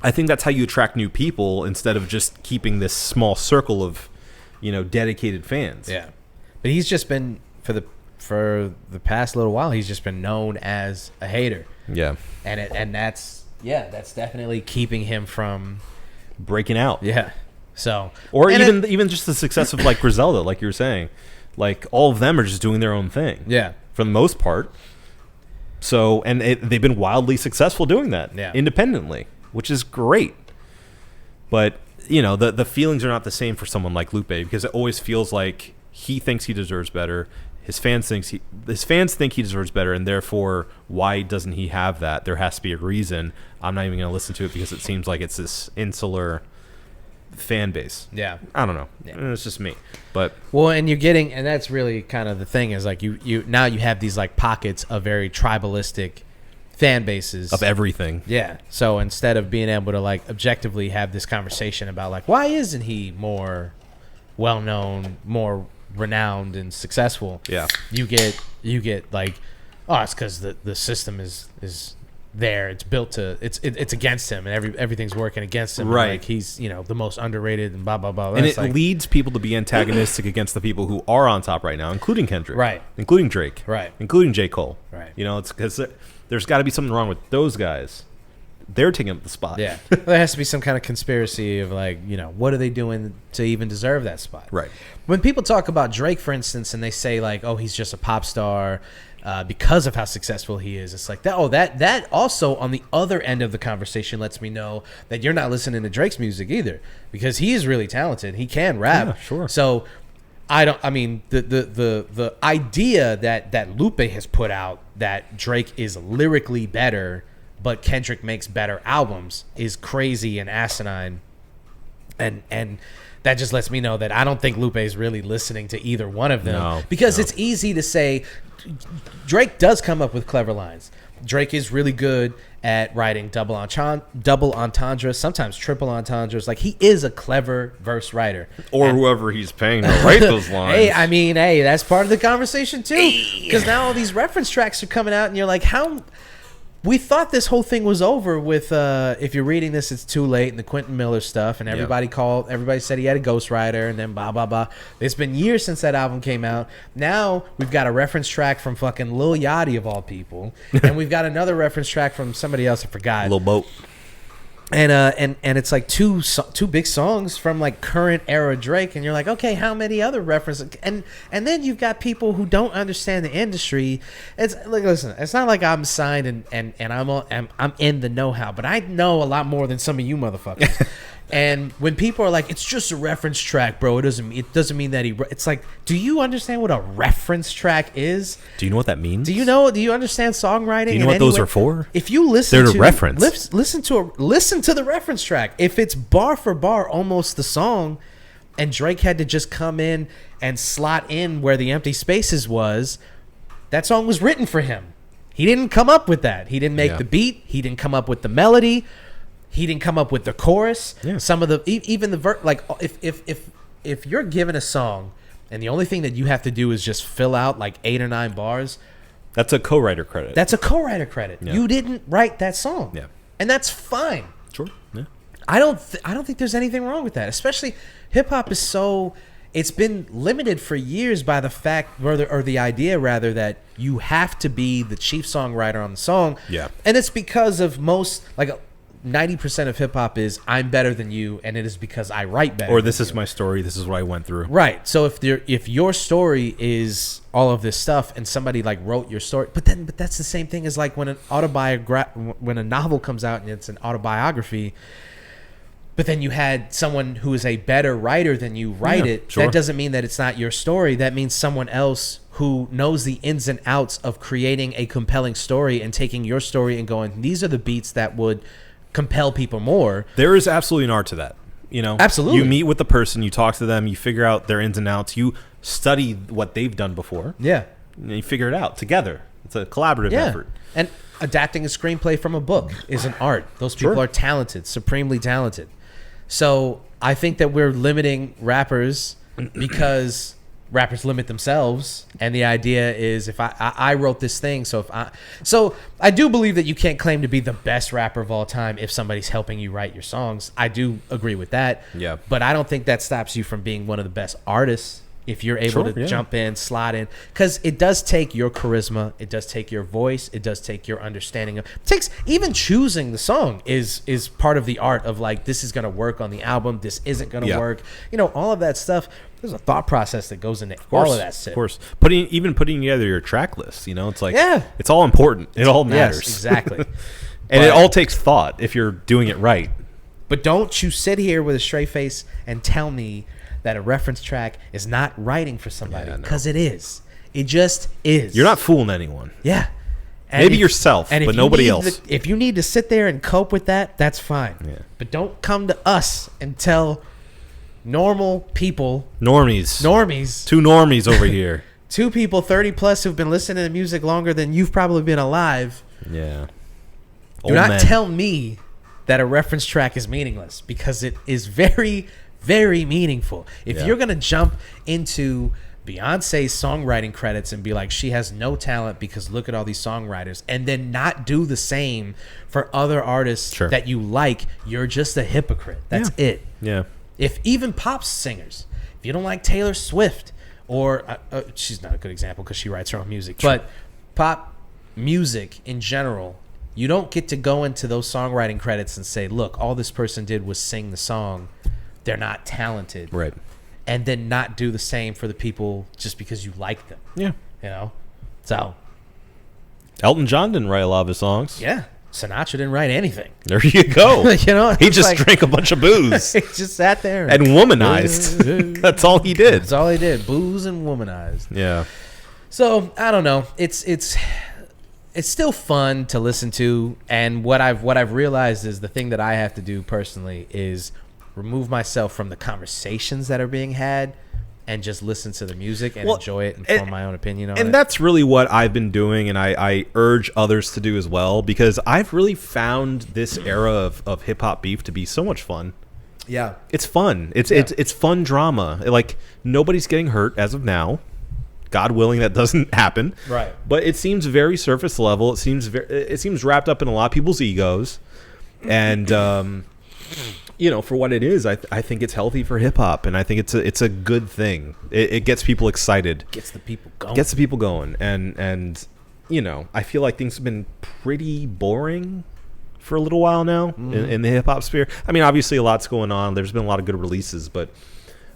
I think that's how you attract new people instead of just keeping this small circle of, dedicated fans.
Yeah. But he's just been, for the past little while, he's just been known as a hater.
Yeah.
And that's definitely keeping him from
breaking out.
Yeah. So,
or even just the success of like Griselda, like you were saying, like all of them are just doing their own thing.
Yeah,
for the most part. So, and they've been wildly successful doing that independently, which is great. But the feelings are not the same for someone like Lupe, because it always feels like he thinks he deserves better. His fans think he deserves better, and therefore, why doesn't he have that? There has to be a reason. I'm not even going to listen to it because it seems like it's this insular fan base.
Yeah,
I don't know. It's just me, but
and you're getting, and that's really kind of the thing, is like you now you have these like pockets of very tribalistic fan bases
of everything.
Yeah. So instead of being able to like objectively have this conversation about like why isn't he more well known, more renowned and successful?
Yeah.
You get like, oh, it's because the system is there, it's built to, it's against him, and everything's working against him,
right?
Like he's the most underrated and blah blah blah.
And it leads people to be antagonistic against the people who are on top right now, including Kendrick,
right?
Including Drake,
right?
Including J. Cole,
right?
It's because there's got to be something wrong with those guys. They're taking up the spot.
Yeah, there has to be some kind of conspiracy of like, what are they doing to even deserve that spot?
Right.
When people talk about Drake, for instance, and they say like, oh, he's just a pop star because of how successful he is, it's like that. Oh, that also on the other end of the conversation lets me know that you're not listening to Drake's music either, because he is really talented. He can rap.
Yeah, sure.
So the idea that Lupe has put out that Drake is lyrically better but Kendrick makes better albums is crazy and asinine, and that just lets me know that I don't think Lupe is really listening to either one of them, because it's easy to say Drake does come up with clever lines. Drake is really good at writing double entendres, sometimes triple entendres. Like, he is a clever verse writer.
Or whoever he's paying to write those lines.
Hey, that's part of the conversation too. Because now all these reference tracks are coming out, and you're like, how... We thought this whole thing was over with, if you're reading this, it's too late, and the Quentin Miller stuff, and everybody said he had a ghostwriter, and then blah, blah, blah. It's been years since that album came out. Now we've got a reference track from fucking Lil Yachty, of all people, and we've got another reference track from somebody else, I forgot.
Lil Boat.
And it's like two big songs from like current era Drake, and you're like, okay, how many other references? And then you've got people who don't understand the industry. It's like, listen, it's not like I'm signed and I'm in the know-how, but I know a lot more than some of you motherfuckers. And when people are like, it's just a reference track, bro, it doesn't mean that it's like, do you understand what a reference track is?
Do you know what that means?
Do you understand songwriting?
Do you know what those are for?
If you listen
They're
to
reference.
Listen to the reference track. If it's bar for bar almost the song, and Drake had to just come in and slot in where the empty spaces was, that song was written for him. He didn't come up with that. He didn't make the beat. He didn't come up with the melody. He didn't come up with the chorus. Yeah. Some of the even the verse. Like, if you're given a song and the only thing that you have to do is just fill out like 8 or 9 bars,
that's a co-writer credit.
Yeah. You didn't write that song.
Yeah, and
that's fine.
Sure. Yeah.
I don't think there's anything wrong with that. Especially hip hop is so. It's been limited for years by the fact, or the idea rather, that you have to be the chief songwriter on the song.
Yeah. And
it's because of most, like, 90% of hip hop is I'm better than you, and it is because I write better.
Or this is my story. This is what I went through.
Right. So if your story is all of this stuff, and somebody like wrote your story, but that's the same thing as like when when a novel comes out and it's an autobiography. But then you had someone who is a better writer than you write it. Sure. That doesn't mean that it's not your story. That means someone else who knows the ins and outs of creating a compelling story and taking your story and going, these are the beats that would compel people more.
There is absolutely an art to that. You know,
absolutely.
You meet with the person, you talk to them, you figure out their ins and outs, you study what they've done before.
Yeah.
And you figure it out together. It's a collaborative effort.
And adapting a screenplay from a book is an art. Those people are talented, supremely talented. So I think that we're limiting rappers because rappers limit themselves, and the idea is if I wrote this thing, so I do believe that you can't claim to be the best rapper of all time if somebody's helping you write your songs. I do agree with that.
Yeah.
But I don't think that stops you from being one of the best artists if you're able to jump in, slot in, because it does take your charisma, it does take your voice, it does take your understanding of. It takes even choosing the song is part of the art of like, this is going to work on the album, this isn't going to work. You know, all of that stuff. There's a thought process that goes into all of that shit.
Of course, putting together your track list. You know, it's like it's all important. It all matters.
Yes, exactly.
And it all takes thought if you're doing it right.
But don't you sit here with a straight face and tell me that a reference track is not writing for somebody, because it is. It just is.
You're not fooling anyone.
Yeah.
And maybe yourself, but nobody else.
If you need to sit there and cope with that, that's fine. Yeah. But don't come to us and tell normal people.
Normies.
Two
normies over here.
2 people 30 plus who've been listening to music longer than you've probably been alive.
Yeah.
Do not tell me that a reference track is meaningless, because it is very, very meaningful. If you're going to jump into Beyonce's songwriting credits and be like, she has no talent because look at all these songwriters, and then not do the same for other artists that you like, you're just a hypocrite. That's it.
Yeah.
If even pop singers, if you don't like Taylor Swift, or she's not a good example because she writes her own music, but pop music in general, you don't get to go into those songwriting credits and say, look, all this person did was sing the song. They're not talented.
Right.
And then not do the same for the people just because you like them.
Yeah.
You know? So.
Elton John didn't write a lot of his songs.
Yeah. Sinatra didn't write anything.
There you go.
You know?
He just drank a bunch of booze.
He just sat there.
And womanized. That's all he did.
That's all he did. Booze and womanized.
Yeah.
So, I don't know. It's still fun to listen to. And what I've realized is the thing that I have to do personally is remove myself from the conversations that are being had and just listen to the music and enjoy it and form my own opinion on it.
And that's really what I've been doing, and I urge others to do as well, because I've really found this era of hip hop beef to be so much fun.
Yeah,
it's fun. It's fun drama. Like, nobody's getting hurt as of now. God willing, that doesn't happen.
Right.
But it seems very surface level. It seems wrapped up in a lot of people's egos, and for what it is, I think it's healthy for hip hop, and I think it's a good thing. It gets people excited.
Gets the people going.
And I feel like things have been pretty boring for a little while now in the hip hop sphere. I mean, obviously a lot's going on. There's been a lot of good releases, but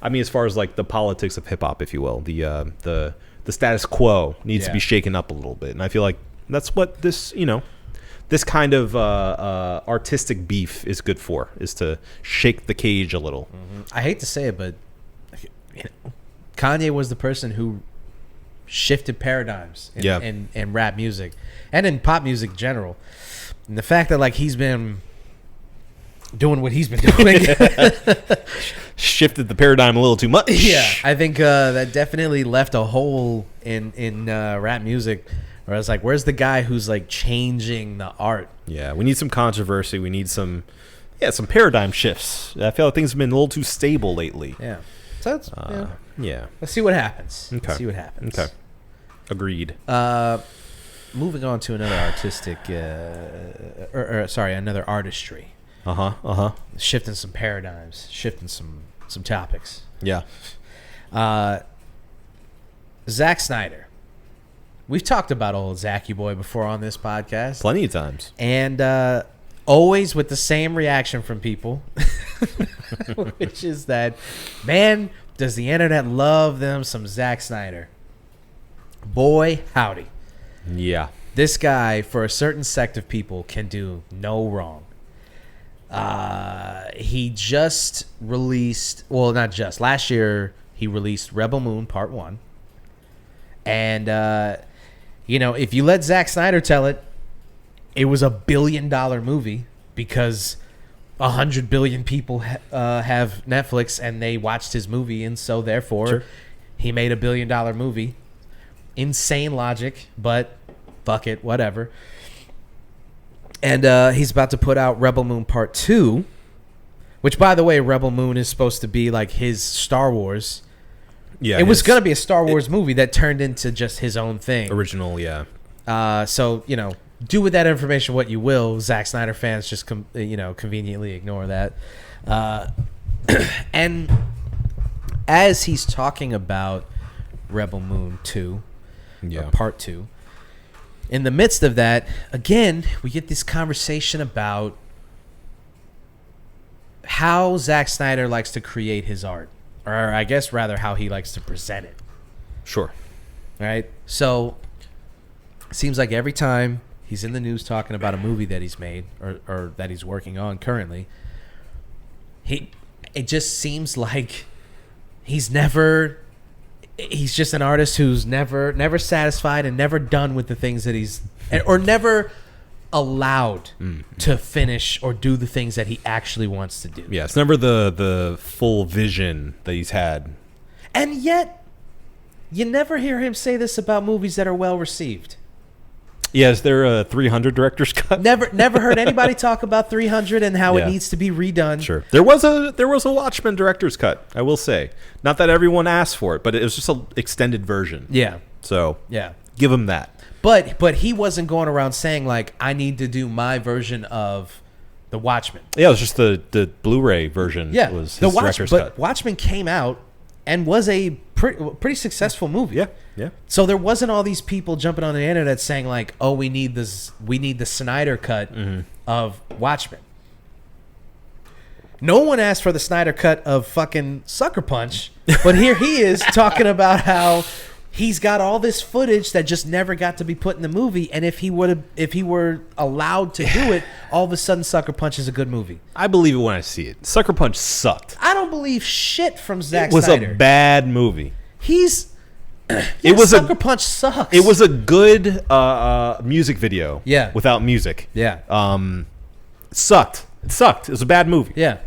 I mean, as far as like the politics of hip hop, if you will, the status quo needs to be shaken up a little bit, and I feel like that's what this kind of artistic beef is good for, is to shake the cage a little.
I hate to say it, but Kanye was the person who shifted paradigms in rap music and in pop music in general. And the fact that like he's been doing what he's been doing
shifted the paradigm a little too much.
Yeah, I think that definitely left a hole in rap music. Where I was like, where's the guy who's like changing the art?
Yeah, we need some controversy. We need some paradigm shifts. I feel like things have been a little too stable lately.
Yeah. So that's,
yeah.
Let's see what happens.
Okay.
Let's see what happens.
Okay. Agreed.
Moving on to another artistic, another artistry. Shifting some paradigms, shifting some topics.
Yeah.
Zack Snyder. We've talked about old Zacky boy before on this podcast.
Plenty of times.
And always with the same reaction from people, which is that, man, does the internet love them some Zack Snyder. Boy, howdy.
Yeah.
This guy, for a certain sect of people, can do no wrong. He just released, well, not just, last year he released Rebel Moon Part 1. And, if you let Zack Snyder tell it, it was $1 billion movie because 100 billion people have Netflix and they watched his movie, and so therefore he made $1 billion movie. Insane logic, but fuck it, whatever. And he's about to put out Rebel Moon Part 2, which, by the way, Rebel Moon is supposed to be like his Star Wars. Yeah, it was going to be a Star Wars movie that turned into just his own thing.
Original, yeah.
So, do with that information what you will. Zack Snyder fans just, conveniently ignore that. And as he's talking about Rebel Moon 2, or Part 2, in the midst of that, again, we get this conversation about how Zack Snyder likes to create his art. Or I guess rather how he likes to present it.
Sure.
Right? So it seems like every time he's in the news talking about a movie that he's made or that he's working on currently, it just seems like he's just an artist who's never satisfied and never done with the things that he's, or never allowed to finish or do the things that he actually wants to do.
Yeah, it's never the full vision that he's had.
And yet, you never hear him say this about movies that are well received.
Yeah, is there a 300 director's cut?
Never heard anybody talk about 300 and how it needs to be redone.
Sure. There was a Watchmen director's cut, I will say. Not that everyone asked for it, but it was just an extended version.
Yeah.
So, give him that.
But he wasn't going around saying, like, I need to do my version of The Watchmen.
Yeah, it was just the Blu-ray version.
Yeah.
Was his director's cut.
But Watchmen came out and was a pretty successful movie.
Yeah, yeah.
So there wasn't all these people jumping on the internet saying, like, oh, we need the Snyder cut of Watchmen. No one asked for the Snyder cut of fucking Sucker Punch, but here he is talking about how he's got all this footage that just never got to be put in the movie, and if he were allowed to do it, all of a sudden Sucker Punch is a good movie.
I believe it when I see it. Sucker Punch sucked.
I don't believe shit from Zack
Snyder. It
was
a bad movie.
Sucker Punch sucks.
It was a good music video.
Yeah.
Without music.
Yeah.
It sucked. It sucked. It was a bad movie.
Yeah.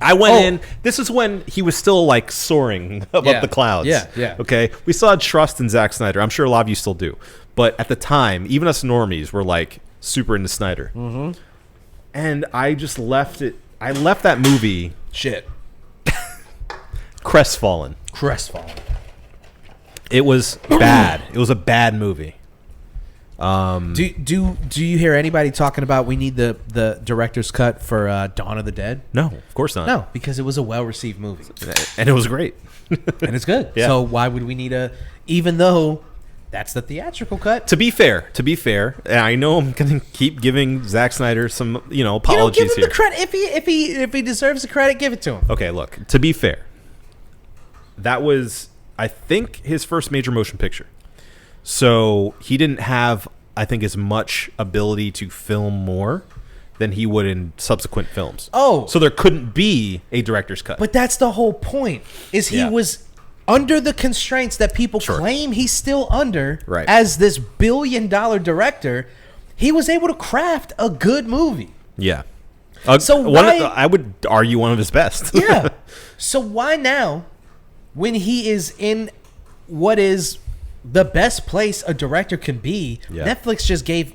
I went in. This is when he was still like soaring above the clouds.
Yeah.
Okay. We still had trust in Zack Snyder. I'm sure a lot of you still do. But at the time, even us normies were like super into Snyder. Mm-hmm. And I just left it. I left that movie.
Shit.
Crestfallen. It was bad. It was a bad movie.
Do you hear anybody talking about we need the director's cut for Dawn of the Dead?
No, of course not.
No, because it was a well-received movie.
And it was great.
And it's good. Yeah. So why would we need even though that's the theatrical cut?
To be fair, and I know I'm going to keep giving Zack Snyder some, apologies
give him
here.
The credit. If he deserves the credit, give it to him.
Okay, look, to be fair, that was, I think, his first major motion picture. So he didn't have, I think, as much ability to film more than he would in subsequent films.
Oh.
So there couldn't be a director's cut.
But that's the whole point, is he was under the constraints that people claim he's still under as this billion-dollar director. He was able to craft a good movie.
Yeah.
So
I would argue one of his best.
Yeah. So why now, when he is in what is the best place a director can be, Netflix just gave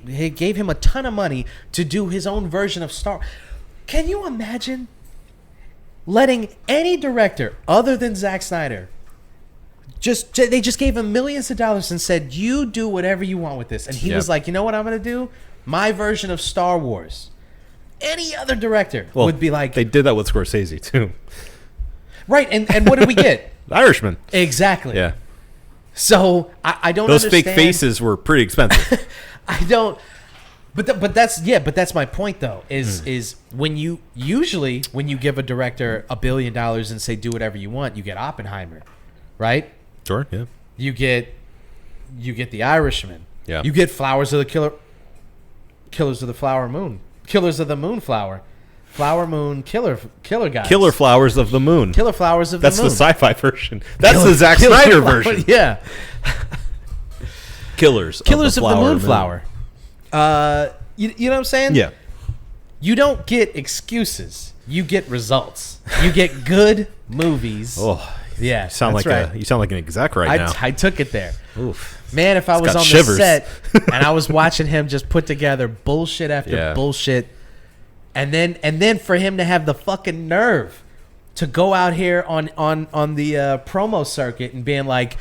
him a ton of money to do his own version of Star. Can you imagine letting any director other than Zack Snyder they just gave him millions of dollars and said, you do whatever you want with this, and he was like, you know what I'm gonna do? My version of Star Wars. Any other director would be like,
they did that with Scorsese too,
right? And what did we get?
The Irishman.
Exactly.
Yeah.
So I don't.
Those
understand.
fake faces were pretty expensive.
I don't. But that's my point though. Is when you give a director $1 billion and say do whatever you want, you get Oppenheimer, right?
Sure. Yeah.
You get The Irishman.
Yeah.
You get Killers of the Flower Moon, Killers of the Moonflower. Flower Moon killer guys.
Killer Flowers of the Moon.
Killer Flowers of the Moon.
That's the sci-fi version. That's the Zack Snyder version.
Yeah.
Killers of the
Moonflower. You know what I'm saying?
Yeah.
You don't get excuses. You get results. You get good movies.
Oh,
yeah.
You sound like an exec now.
I took it there.
Oof.
Man, if I was on
shivers.
the set and I was watching him just put together bullshit after bullshit, and then for him to have the fucking nerve to go out here on the promo circuit and being like,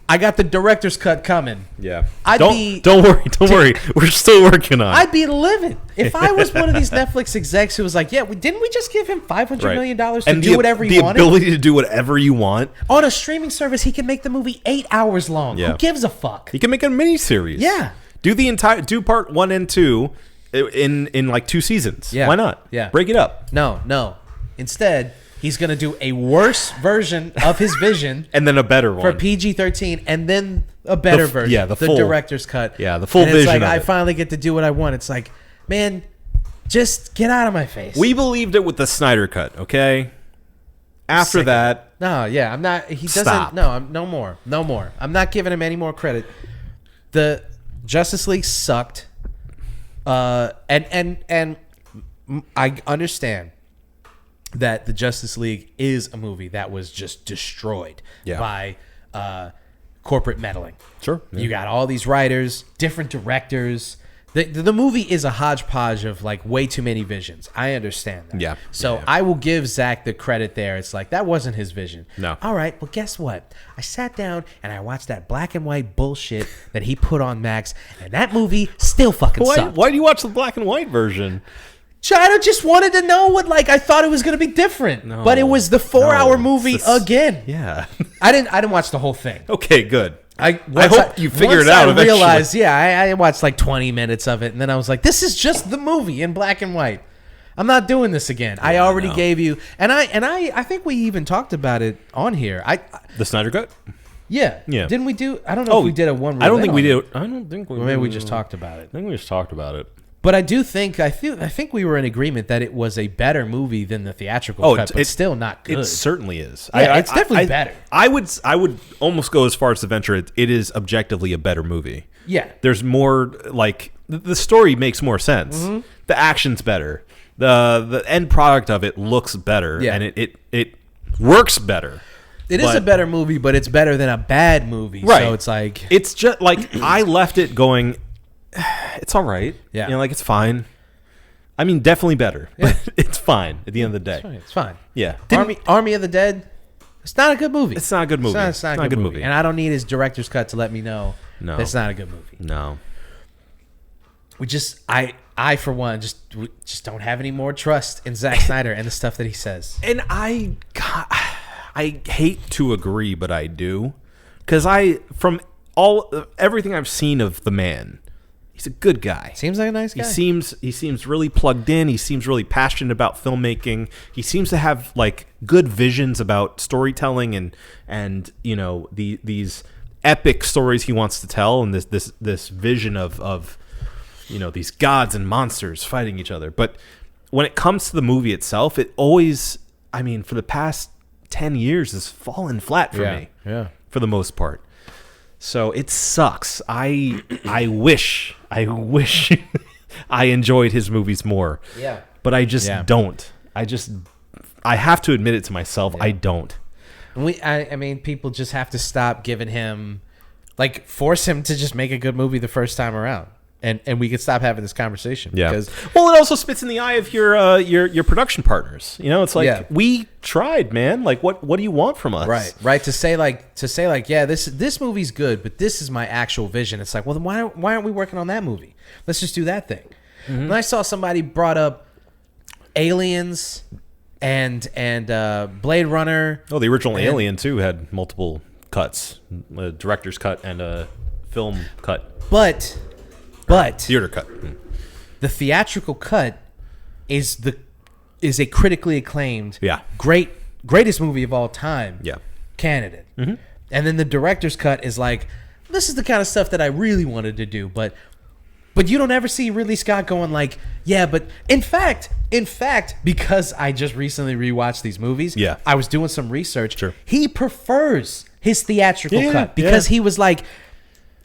I got the director's cut coming.
Yeah. Don't worry. We're still working on it.
I'd be livid. If I was one of these Netflix execs who was like, yeah, didn't we just give him $500 million to do whatever he wanted?
The ability to do whatever you want.
On a streaming service, he can make the movie 8 hours long.
Yeah.
Who gives a fuck?
He can make a miniseries.
Yeah.
Do part 1 and 2 in like 2 seasons.
Yeah.
Why not?
Yeah.
Break it up.
No. Instead, he's going to do a worse version of his vision.
And then a better one.
For PG-13, and then a better version.
Yeah, the full
director's cut.
Yeah, the full
and
vision
it's like,
of
I
it.
finally get to do what I want. It's like, man, just get out of my face.
We believed it with the Snyder cut, okay? After that...
No, yeah, I'm not... He doesn't...
Stop.
No, no more. I'm not giving him any more credit. The Justice League sucked. And I understand that the Justice League is a movie that was just destroyed by corporate meddling.
Sure. Yeah.
You got all these writers, different directors. The movie is a hodgepodge of like way too many visions. I understand that.
Yeah.
So I will give Zack the credit there. It's like, that wasn't his vision.
No.
All right, well, guess what? I sat down and I watched that black and white bullshit that he put on Max, and that movie still fucking sucked.
Why do you watch the black and white version?
China just wanted to know what, like, I thought it was going to be different, but it was the 4-hour movie again.
Yeah.
I didn't watch the whole thing.
Okay, good.
I
hope you figure it out eventually.
I realized, I watched like 20 minutes of it, and then I was like, this is just the movie in black and white. I'm not doing this again. I already gave you, and I think we even talked about it on here.
The Snyder Cut?
Yeah. Didn't we do? I don't know if we did a one.
I don't think we did. I don't think we.
Maybe we just talked about it.
I think we just talked about it.
But I do think I think we were in agreement that it was a better movie than the theatrical cut, but it's still not good.
It certainly is.
Yeah, it's definitely better.
I would almost go as far as to venture it is objectively a better movie.
Yeah.
There's more, like, the story makes more sense. Mm-hmm. The action's better. the end product of it looks better, and it works better.
It is a better movie, but it's better than a bad movie.
Right.
So it's like...
It's just like, I left it going, it's all right.
Yeah.
You know, like, it's fine. I mean, definitely better. But it's fine at the end of the day.
It's fine.
Yeah.
Army of the Dead, it's not a good movie.
It's not a good movie.
It's not a good movie. And I don't need his director's cut to let me know it's not a good movie.
No.
We just... I for one, just don't have any more trust in Zack Snyder and the stuff that he says.
And I hate to agree, but I do, because from everything I've seen of the man, he's a good guy.
Seems like a nice guy.
He seems really plugged in. He seems really passionate about filmmaking. He seems to have like good visions about storytelling and you know, these epic stories he wants to tell, and this vision of you know, these gods and monsters fighting each other. But when it comes to the movie itself, it always, I mean, for the past 10 years has fallen flat for me.
Yeah.
For the most part. So it sucks. I wish I enjoyed his movies more.
Yeah.
But I just don't. I have to admit it to myself. Yeah. I don't.
I mean, people just have to stop giving him, like, force him to just make a good movie the first time around. And we could stop having this conversation.
Yeah.
Because,
well, it also spits in the eye of your production partners. You know, it's like, we tried, man. Like, what do you want from us?
Right. To say like, yeah, this movie's good, but this is my actual vision. It's like, well, then why aren't we working on that movie? Let's just do that thing. Mm-hmm. And I saw somebody brought up Aliens and Blade Runner.
Oh, the original Alien too had multiple cuts, a director's cut and a film cut.
But
theater cut.
The theatrical cut is a critically acclaimed, greatest movie of all time.
Yeah.
Candidate. Mm-hmm. And then the director's cut is like, this is the kind of stuff that I really wanted to do, but you don't ever see Ridley Scott going like, yeah, but in fact, because I just recently rewatched these movies, I was doing some research.
Sure.
He prefers his theatrical cut because he was like,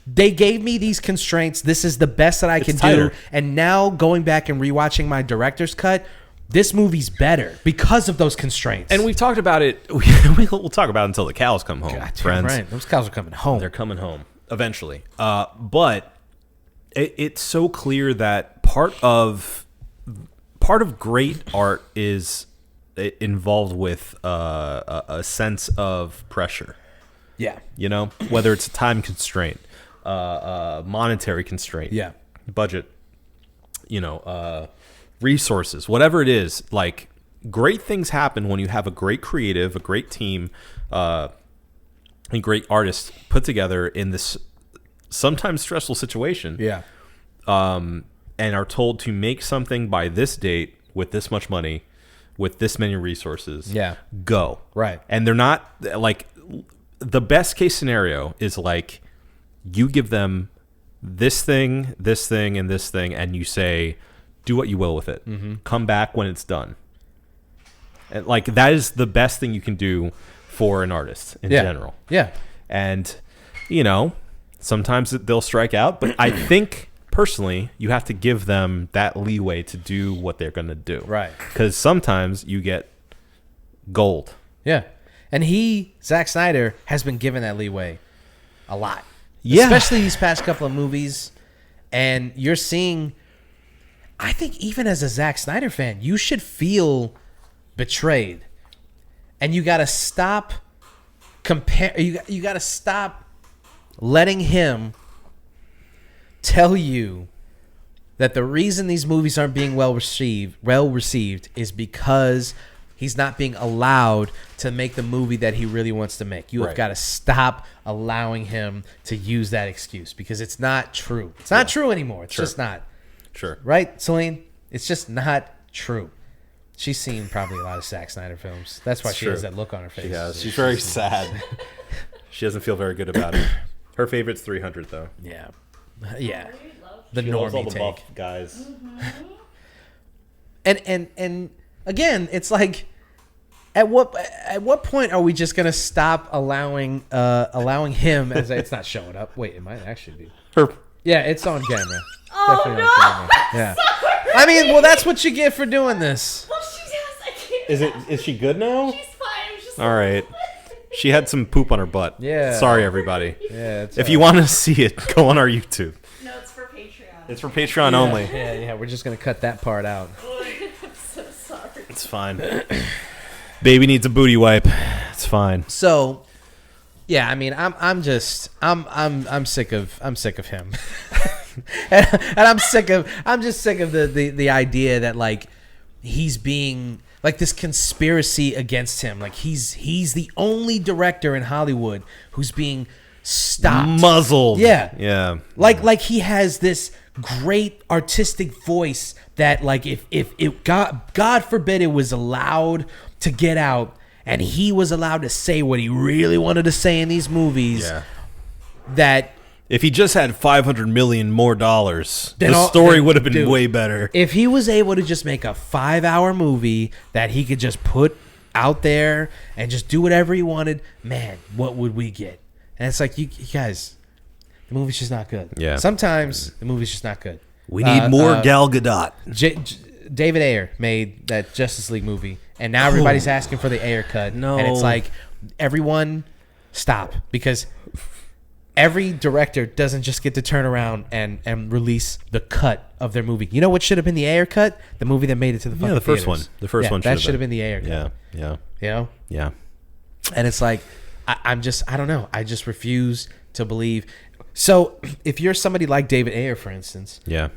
they gave me these constraints. This is the best that I can do. And now going back and rewatching my director's cut, this movie's better because of those constraints.
And we've talked about it. We'll talk about it until the cows come home, friends.
Right. Those cows are coming home.
They're coming home eventually. But it's so clear that part of great art is involved with a sense of pressure.
Yeah.
You know, whether it's a time constraint, monetary constraint, budget, you know, resources, whatever it is. Like, great things happen when you have a great creative, a great team, and great artists put together in this sometimes stressful situation.
Yeah.
And are told to make something by this date with this much money, with this many resources.
Yeah.
Go.
Right.
And they're not like, the best case scenario is like, you give them this thing, and this thing, and you say, do what you will with it. Mm-hmm. Come back when it's done. And like, that is the best thing you can do for an artist in general.
Yeah.
And, you know, sometimes they'll strike out, but I think personally you have to give them that leeway to do what they're going to do.
Right.
Because sometimes you get gold.
Yeah. And Zack Snyder, has been given that leeway a lot.
Yeah.
Especially these past couple of movies. And you're seeing, I think even as a Zack Snyder fan, you should feel betrayed. And you got to stop you got to stop letting him tell you that the reason these movies aren't being well received is because he's not being allowed to make the movie that he really wants to make. You have got to stop allowing him to use that excuse, because it's not true. It's not true anymore. It's just not.
Sure.
Right, Celine? It's just not true. She's seen probably a lot of Zack Snyder films. That's why she has that look on her face.
Yeah, she's very sad. She doesn't feel very good about it. Her favorite's 300, though.
Yeah. Yeah. The
She loves all
normie
the
take.
buff guys.
And again, it's like, at what point are we just gonna stop allowing him as it's not showing up? Wait, it might actually be.
Her.
Yeah, it's on camera.
Oh,
Definitely
no.
on camera. Yeah. I mean, well, that's what you get for doing this.
Well, she does. I can't.
Is she good now?
She's fine. It was just
All right. She had some poop on her butt.
Yeah.
Sorry, everybody.
Yeah. It's
If you want to see it, go on our YouTube.
No, it's for Patreon.
It's for Patreon only.
Yeah. We're just gonna cut that part out.
I'm so sorry.
It's fine. Baby needs a booty wipe. It's fine.
So, yeah, I mean, I'm sick of him, and I'm just sick of the idea that like he's being like this conspiracy against him. Like he's the only director in Hollywood who's being stopped,
Muzzled.
Yeah. Like he has this great artistic voice that like if God forbid it was allowed to get out and he was allowed to say what he really wanted to say in these movies, that
if he just had $500 million more dollars, the story would have been way better.
If he was able to just make a 5-hour movie that he could just put out there and just do whatever he wanted, man, what would we get? And it's like, you guys, the movie's just not good.
Yeah.
Sometimes the movie's just not good.
We need more Gal Gadot.
David Ayer made that Justice League movie, and now everybody's asking for the Ayer cut.
No.
And it's like, everyone stop, because every director doesn't just get to turn around and release the cut of their movie. You know what should have been the Ayer cut? The movie that made it to the fucking
the first
theaters.
one. The first one
that should have been the Ayer cut.
Yeah.
You know?
Yeah.
And it's like, I don't know. I just refuse to believe. So if you're somebody like David Ayer, for instance,
Yeah.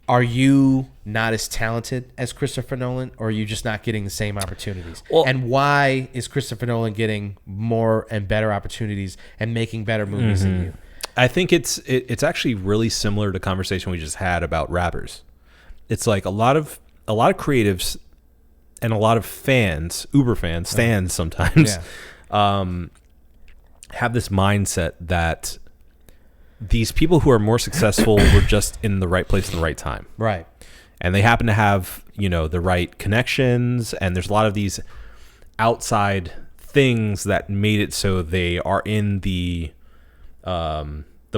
are you not as talented as Christopher Nolan, or are you just not getting the same opportunities?
Well,
and why is Christopher Nolan getting more and better opportunities and making better movies than you?
I think it's actually really similar to the conversation we just had about rappers. It's like a lot of creatives and a lot of fans, Uber fans, stands sometimes, have this mindset that these people who are more successful were just in the right place at the right time.
Right.
And they happen to have, the right connections, and there's a lot of these outside things that made it so they are in the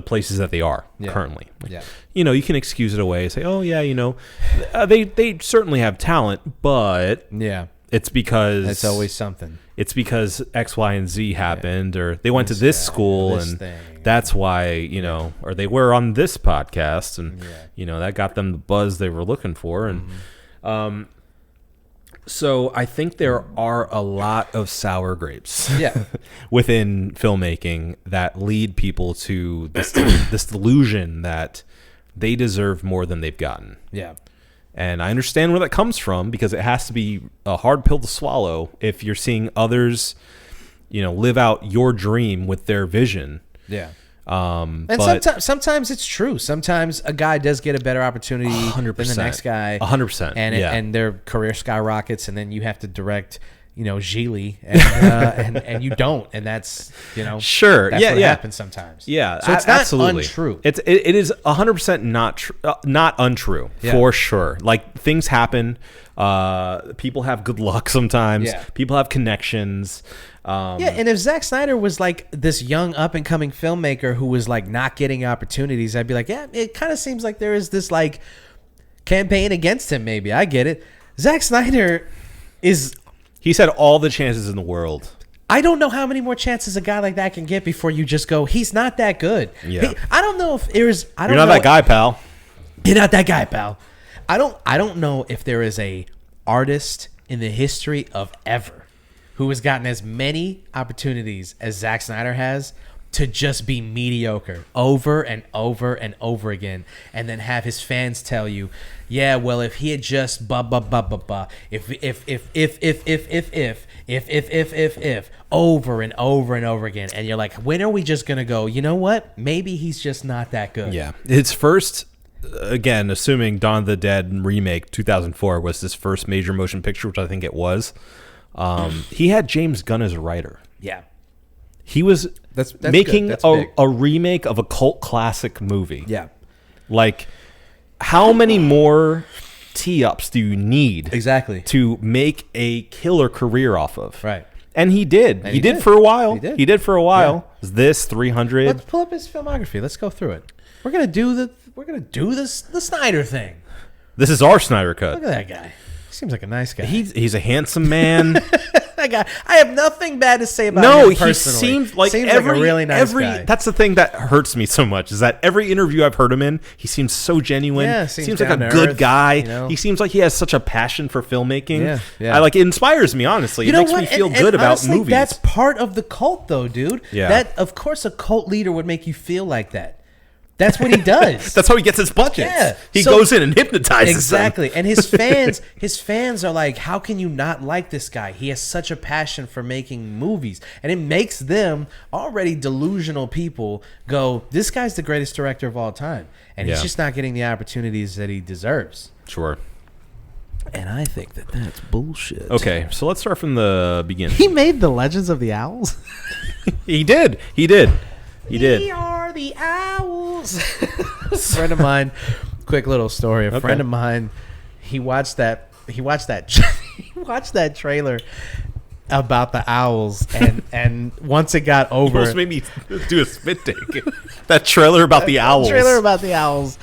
places that they are currently.
Yeah.
You can excuse it away and say, oh yeah, they certainly have talent, but it's because
it's always something.
It's because X, Y, and Z happened, or they went to this school, and that's why, or they were on this podcast, and that got them the buzz they were looking for, and so I think there are a lot of sour grapes, within filmmaking that lead people to this delusion that they deserve more than they've gotten.
Yeah.
And I understand where that comes from, because it has to be a hard pill to swallow if you're seeing others, live out your dream with their vision.
Yeah.
And
sometimes it's true. Sometimes a guy does get a better opportunity
100%,
than the next guy.
100%.
And their career skyrockets, and then you have to direct, Gigli, and you don't, and that's
sure,
that's what happens sometimes.
Yeah,
so it's not
absolutely
untrue.
It is 100% not untrue, for sure. Like, things happen. People have good luck sometimes.
Yeah.
People have connections.
And if Zack Snyder was like this young up and coming filmmaker who was like not getting opportunities, I'd be like, yeah, it kind of seems like there is this like campaign against him. Maybe I get it. Zack Snyder is.
He's had all the chances in the world.
I don't know how many more chances a guy like that can get before you just go, he's not that good.
Yeah.
I don't know if there's.
You're not that guy, pal.
You're not that guy, pal. I don't know if there is a artist in the history of ever who has gotten as many opportunities as Zack Snyder has to just be mediocre over and over and over again, and then have his fans tell you, yeah, well, if he had just if over and over and over again, and you're like, when are we just gonna go, you know what, maybe he's just not that good.
Yeah. His first, again, assuming Dawn of the Dead remake 2004 was his first major motion picture, which I think it was, he had James Gunn as a writer.
Yeah.
He was
that's
making a remake of a cult classic movie.
Yeah.
Like, how many more tee-ups do you need to make a killer career off of?
Right.
And he did.
And
he did for a while.
He did
for a while.
Yeah.
This 300.
Let's pull up his filmography. Let's go through it. We're gonna do the Snyder thing.
This is our Snyder cut.
Look at that guy. He seems like a nice guy.
He's a handsome man.
That guy. I have nothing bad to say about him personally.
He seems like
a really nice guy.
That's the thing that hurts me so much is that every interview I've heard him in, he seems so genuine.
Yeah,
seems like a good guy. You know? He seems like he has such a passion for filmmaking. Yeah. It inspires me, honestly. It makes me feel good about
honestly,
movies.
That's part of the cult, though, dude.
Yeah.
That, of course, a cult leader would make you feel like that. That's what he does.
That's how he gets his budgets.
Yeah.
He goes in and hypnotizes
exactly.
them.
And his fans are like, how can you not like this guy? He has such a passion for making movies. And it makes them, already delusional people, go, this guy's the greatest director of all time. And he's just not getting the opportunities that he deserves.
Sure.
And I think that that's bullshit.
Okay, so let's start from the beginning.
He made the Legends of the Owls?
He did. We
are the owls. A friend of mine, quick little story. A friend of mine, he watched that trailer about the owls, and once it got over,
almost made me do a spit take. That trailer about the owls.
Trailer about the owls.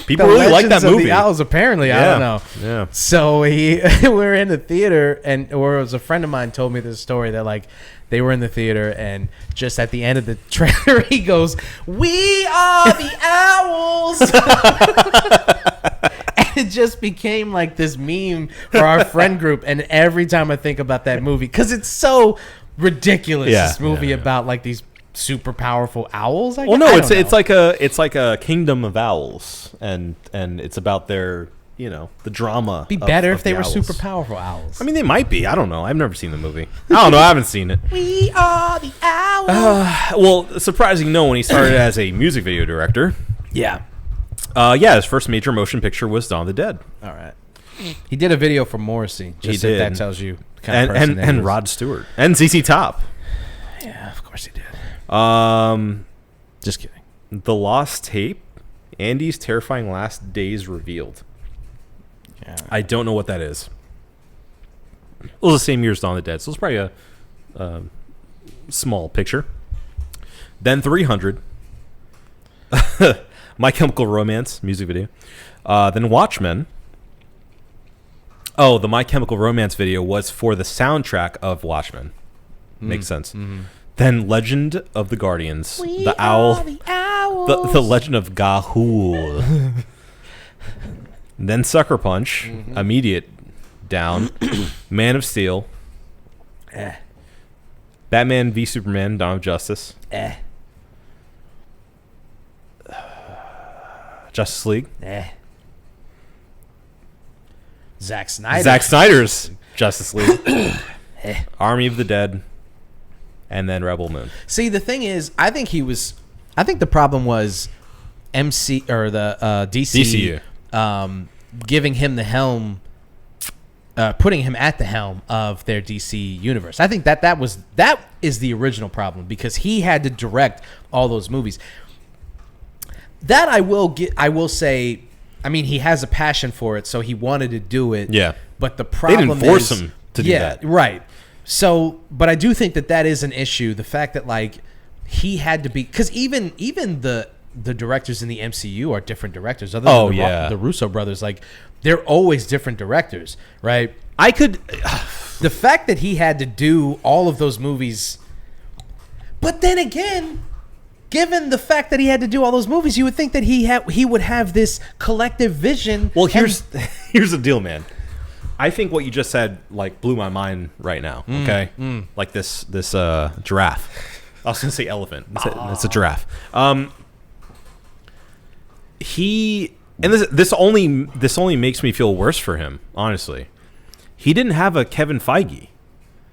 People really like that movie.
The owls, apparently. I don't know.
Yeah.
So we were in the theater, or it was a friend of mine told me this story that like they were in the theater, and just at the end of the trailer, he goes, "We are the owls." It just became like this meme for our friend group, and every time I think about that movie, because it's so ridiculous, this movie about like these super powerful owls.
It's like a kingdom of owls, and it's about their the drama.
Be better if they were
owls.
Super powerful owls.
I mean, they might be. I don't know. I've never seen the movie. I don't know. I haven't seen it.
We are the owls.
Well, surprising no, when he started as a music video director.
Yeah.
His first major motion picture was Dawn of the Dead.
All right. He did a video for Morrissey. Just
he did.
That tells you the kind of person that he
and
was.
Rod Stewart and ZZ Top.
Yeah, of course he did.
Just kidding. The Lost Tape, Andy's Terrifying Last Days Revealed.
Yeah.
I don't know what that is. It was the same year as Dawn of the Dead, so it's probably a small picture. Then 300. My Chemical Romance music video. Then Watchmen. Oh, the My Chemical Romance video was for the soundtrack of Watchmen. Makes sense. Mm-hmm. Then Legend of the Guardians. The Owl. The Legend of Gahul. Then Sucker Punch. Mm-hmm. Immediate Down. Man of Steel. Batman v Superman, Dawn of Justice. Justice League.
Zack Snyder.
Zack Snyder's Justice League. Army of the Dead. And then Rebel Moon.
See, the thing is, I think the problem was MC or the DCU. Giving him the helm, putting him at the helm of their DC universe. I think that is the original problem, because he had to direct all those movies. That I will say, I mean, he has a passion for it, so he wanted to do it.
Yeah.
But the problem
they didn't force him to do that.
Right. So, but I do think that is an issue. The fact that like he had to be, because even the directors in the MCU are different directors. Other than the Russo brothers, like they're always different directors, right? The fact that he had to do all of those movies, but then again, given the fact that he had to do all those movies, you would think that he would have this collective vision.
Well, here's the deal, man. I think what you just said like blew my mind right now. Okay, like this giraffe. I was gonna say elephant. It's a giraffe. This only makes me feel worse for him. Honestly, he didn't have a Kevin Feige.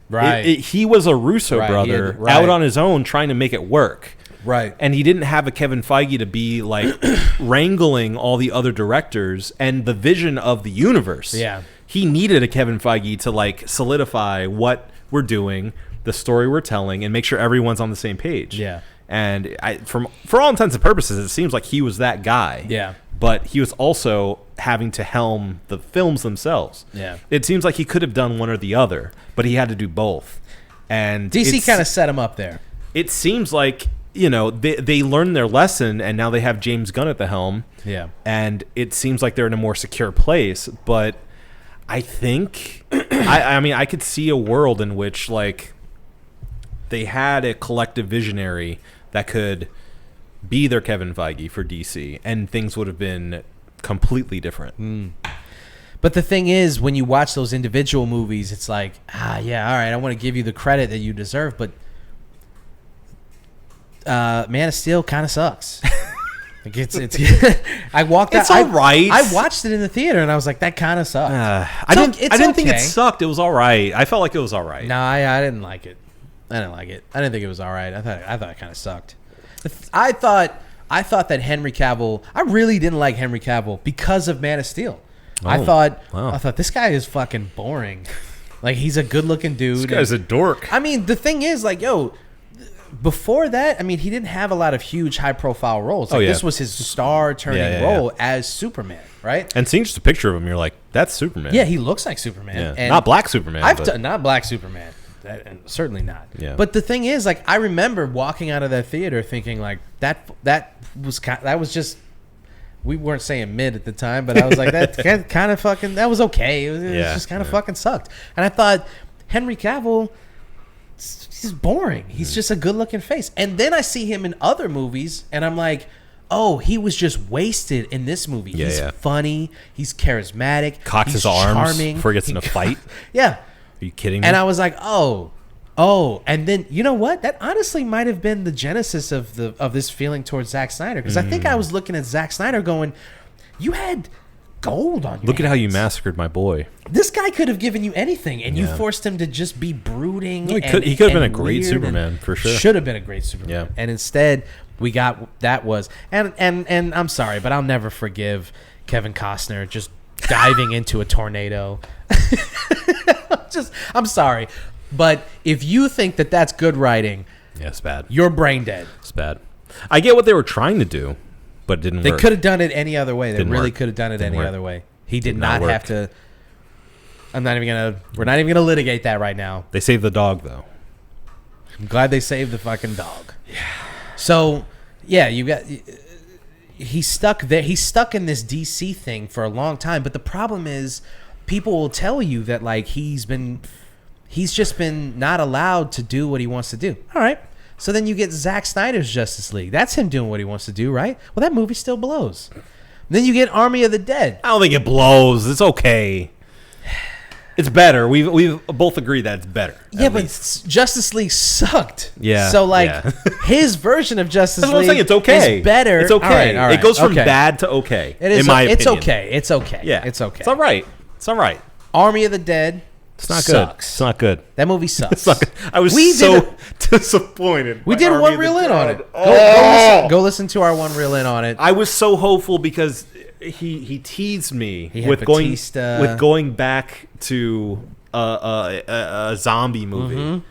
Right.
He was a Russo brother out on his own trying to make it work.
Right.
And he didn't have a Kevin Feige to be like wrangling all the other directors and the vision of the universe.
Yeah.
He needed a Kevin Feige to like solidify what we're doing, the story we're telling, and make sure everyone's on the same page.
Yeah.
And for all intents and purposes, it seems like he was that guy.
Yeah.
But he was also having to helm the films themselves.
Yeah.
It seems like he could have done one or the other, but he had to do both. And
DC kind of set him up there.
It seems like they learned their lesson, and now they have James Gunn at the helm.
Yeah.
And it seems like they're in a more secure place. But I think, I mean, I could see a world in which, like, they had a collective visionary that could be their Kevin Feige for DC, and things would have been completely different.
But the thing is, when you watch those individual movies, it's like, yeah, all right, I want to give you the credit that you deserve, but Man of Steel kind of sucks. Like it's I walked out.
It's all right.
I watched it in the theater, and I was like, that kind of sucked.
I didn't think it sucked. It was all right. I felt like it was all right.
No, I didn't like it. I didn't like it. I didn't think it was all right. I thought it kind of sucked. I thought that Henry Cavill. I really didn't like Henry Cavill because of Man of Steel. I thought this guy is fucking boring. Like, he's a good-looking dude.
This guy's a dork.
I mean, the thing is, like, before that, I mean, he didn't have a lot of huge, high-profile roles. Like, this was his star-turning role as Superman, right?
And seeing just a picture of him, you're like, that's Superman.
Yeah, he looks like Superman.
Yeah.
And
not Black Superman.
Not Black Superman. Certainly not.
Yeah.
But the thing is, like, I remember walking out of that theater thinking, like, that was just. We weren't saying mid at the time, but I was like, that kind of fucking, that was okay. It was just kind of fucking sucked. And I thought, Henry Cavill, he's boring. He's just a good looking face. And then I see him in other movies, and I'm like, oh, he was just wasted in this movie. He's funny. He's charismatic.
Cocks his arms before he gets in a fight.
Yeah.
Are you kidding me?
And I was like, oh, and then you know what? That honestly might have been the genesis of this feeling towards Zack Snyder, because I think I was looking at Zack Snyder going, you had gold on your
Look at how you
hands.
massacred my boy.
This guy could have given you anything, and you forced him to just be brooding.
No, he could have been a great Superman for sure.
Should have been a great Superman.
Yeah.
And instead, we got and I'm sorry, but I'll never forgive Kevin Costner just diving into a tornado. I'm sorry. But if you think that that's good writing,
it's bad.
You're brain dead.
It's bad. I get what they were trying to do, but it didn't work.
They could have done it any other way. They really could have done it
Didn't
any
work.
other way. He did not have to. We're not even gonna litigate that right now.
They saved the dog, though.
I'm glad they saved the fucking dog. Yeah. So, yeah, you got. He's stuck there. He's stuck in this DC thing for a long time. But the problem is, people will tell you that, like, he's just been not allowed to do what he wants to do. All right. So then you get Zack Snyder's Justice League. That's him doing what he wants to do, right? Well, that movie still blows. Then you get Army of the Dead.
I don't think it blows. It's okay. It's better. We've both agreed that it's better.
Yeah, but Justice League sucked.
Yeah.
So, like, his version of Justice
That's what I'm
League
saying. It's okay.
is better.
It's okay.
All right,
it goes from
okay.
bad to okay.
It is.
In my opinion.
It's okay. It's okay.
Yeah.
It's okay.
It's all right. It's all right.
Army of the Dead.
It's not
sucks.
good. It's not good.
That movie sucks.
It's not good. I was disappointed.
We did one reel in on it. Go listen to our one reel in on it.
I was so hopeful because he teased me with going back to a zombie movie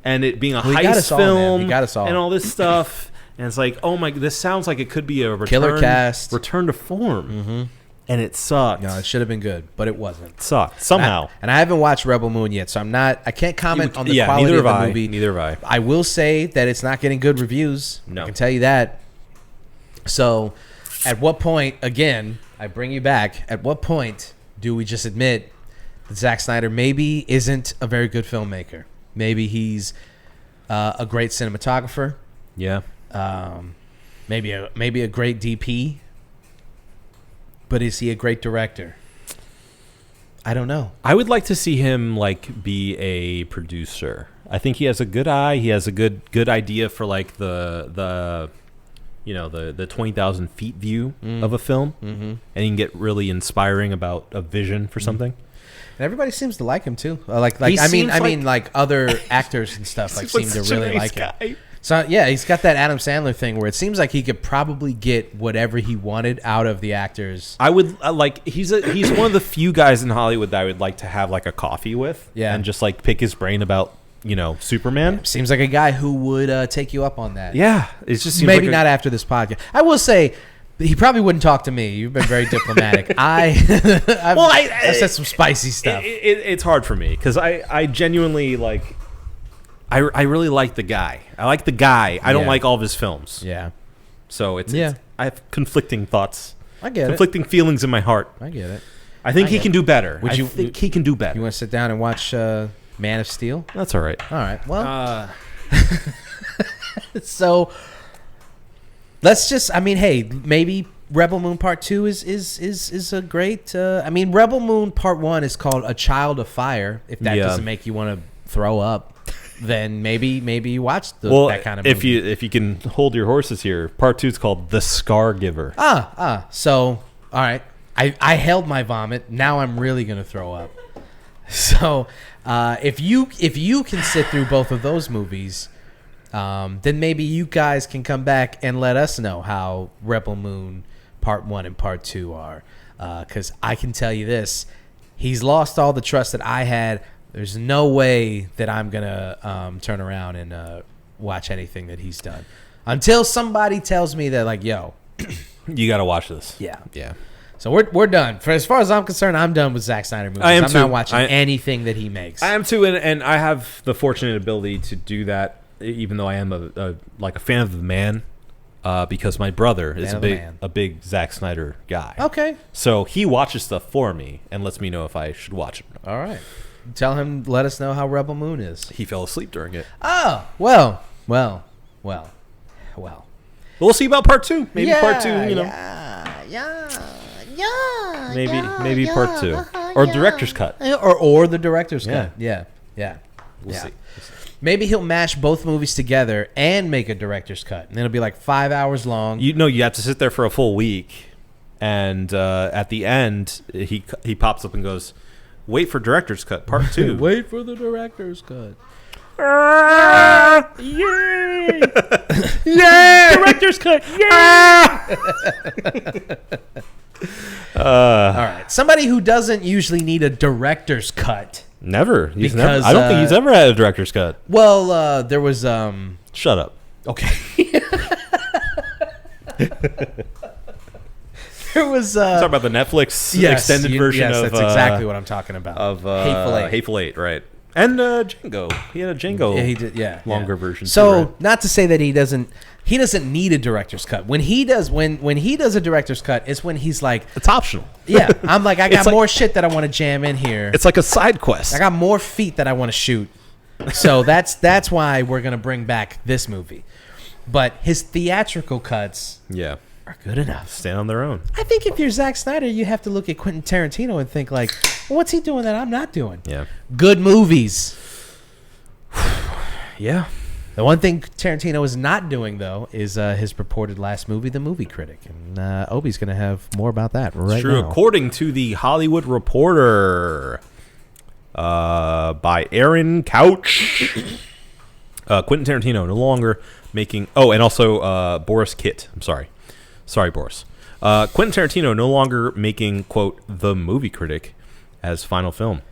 and it being a heist film
he got us all.
And all this stuff. And it's like, oh my, this sounds like it could be a
killer cast,
return to form. And it sucked.
No, it should have been good, but it wasn't.
It sucked somehow.
And I haven't watched Rebel Moon yet, so I can't comment on the quality of the movie.
Neither have I.
I will say that it's not getting good reviews.
No.
I can tell you that. So, at what point, again, I bring you back, at what point do we just admit that Zack Snyder maybe isn't a very good filmmaker? Maybe he's a great cinematographer.
Yeah.
Maybe a great DP. But is he a great director? I don't know.
I would like to see him like be a producer. I think he has a good eye. He has a good idea for like the 20,000 feet view of a film, and he can get really inspiring about a vision for something.
And everybody seems to like him too. Like other actors and stuff like seem to really like him. So yeah, he's got that Adam Sandler thing where it seems like he could probably get whatever he wanted out of the actors.
I would he's one of the few guys in Hollywood that I would like to have like a coffee with, and just like pick his brain about Superman.
Seems like a guy who would take you up on that.
Yeah, it just seems
maybe not after this podcast. I will say he probably wouldn't talk to me. You've been very diplomatic. I've said some spicy stuff.
It's hard for me because I genuinely like. I really like the guy. I like the guy. I don't like all of his films.
Yeah.
So it's I have conflicting thoughts.
I get
conflicting feelings in my heart.
I get it.
I think he can do better. I think he can do better.
You want to sit down and watch Man of Steel?
That's all right.
All right. Well, so let's just. I mean, hey, maybe Rebel Moon Part 2 is a great. I mean, Rebel Moon Part 1 is called A Child of Fire. If that doesn't make you want to throw up, then maybe you watch that kind of movie.
If you can hold your horses here, Part 2 is called The Scar Giver.
So all right, I held my vomit. Now I'm really gonna throw up. So if you can sit through both of those movies, then maybe you guys can come back and let us know how Rebel Moon Part 1 and Part 2 are. Because I can tell you this, he's lost all the trust that I had. There's no way that I'm going to turn around and watch anything that he's done. Until somebody tells me that, like, yo.
You got to watch this.
Yeah.
Yeah.
So we're done. For as far as I'm concerned, I'm done with Zack Snyder movies. I'm not watching anything that he makes.
I am too, and I have the fortunate ability to do that, even though I am a fan of the man, because my brother is a big Zack Snyder guy.
Okay.
So he watches stuff for me and lets me know if I should watch it.
All right. Tell him, let us know how Rebel Moon is.
He fell asleep during it.
Oh, well.
We'll see about Part 2. Maybe Part 2, you know.
Yeah.
Maybe Part 2. Or Director's Cut.
Or the Director's Cut. Yeah.
We'll see.
Maybe he'll mash both movies together and make a Director's Cut. And it'll be like 5 hours long.
You have to sit there for a full week. And at the end, he pops up and goes, wait for Director's Cut, Part 2.
Wait for the Director's Cut.
Yay! Yay! Director's Cut! Yay!
All right. Somebody who doesn't usually need a Director's Cut.
Never. I don't think he's ever had a Director's Cut.
Well, there was...
Shut up.
Okay. There was...
Talking about the Netflix extended version of...
Yes, that's exactly what I'm talking about.
Of
Hateful Eight.
Hateful Eight, right. And Django. He had a Django longer version.
So,
too, right?
Not to say that he doesn't need a Director's Cut. When he does a Director's Cut, it's when he's like...
It's optional.
Yeah. I'm like, I got more shit that I want to jam in here.
It's like a side quest.
I got more feet that I want to shoot. So that's why we're going to bring back this movie. But his theatrical cuts...
Yeah.
Are good enough.
Stand on their own.
I think if you're Zack Snyder, you have to look at Quentin Tarantino and think like, well, what's he doing that I'm not doing?
Yeah.
Good movies.
Yeah.
The one thing Tarantino is not doing, though, is his purported last movie, The Movie Critic. And Obi's going to have more about that right
True.
now.
According to the Hollywood Reporter by Aaron Couch, Quentin Tarantino no longer making... Oh, and also Boris Kitt. I'm sorry. Sorry, Boris. Quentin Tarantino no longer making, quote, The Movie Critic as final film.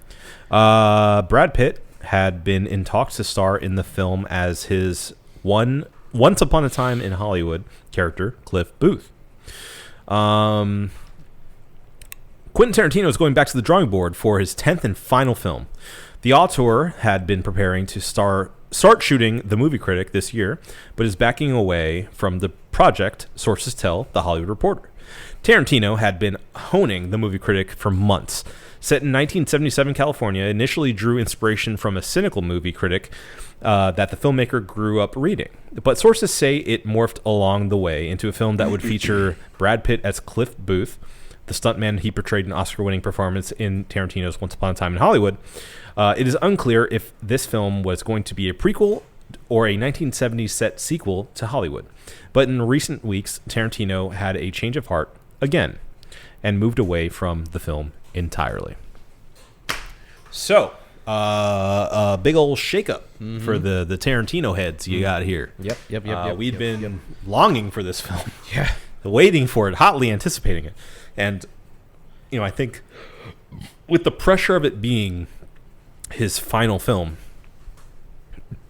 Brad Pitt had been in talks to star in the film as his Once Upon a Time in Hollywood character, Cliff Booth. Quentin Tarantino is going back to the drawing board for his 10th and final film. The auteur had been preparing to start shooting The Movie Critic this year, but is backing away from the project, sources tell The Hollywood Reporter. Tarantino had been honing The Movie Critic for months. Set in 1977 California, initially drew inspiration from a cynical movie critic that the filmmaker grew up reading. But sources say it morphed along the way into a film that would feature Brad Pitt as Cliff Booth, the stuntman he portrayed in an Oscar-winning performance in Tarantino's Once Upon a Time in Hollywood. It is unclear if this film was going to be a prequel or a 1970s set sequel to Hollywood. But in recent weeks, Tarantino had a change of heart again and moved away from the film entirely. So, a big old shakeup for the Tarantino heads you got here.
Yep.
We'd been longing for this film.
Yeah.
Waiting for it, hotly anticipating it. And, I think with the pressure of it being his final film,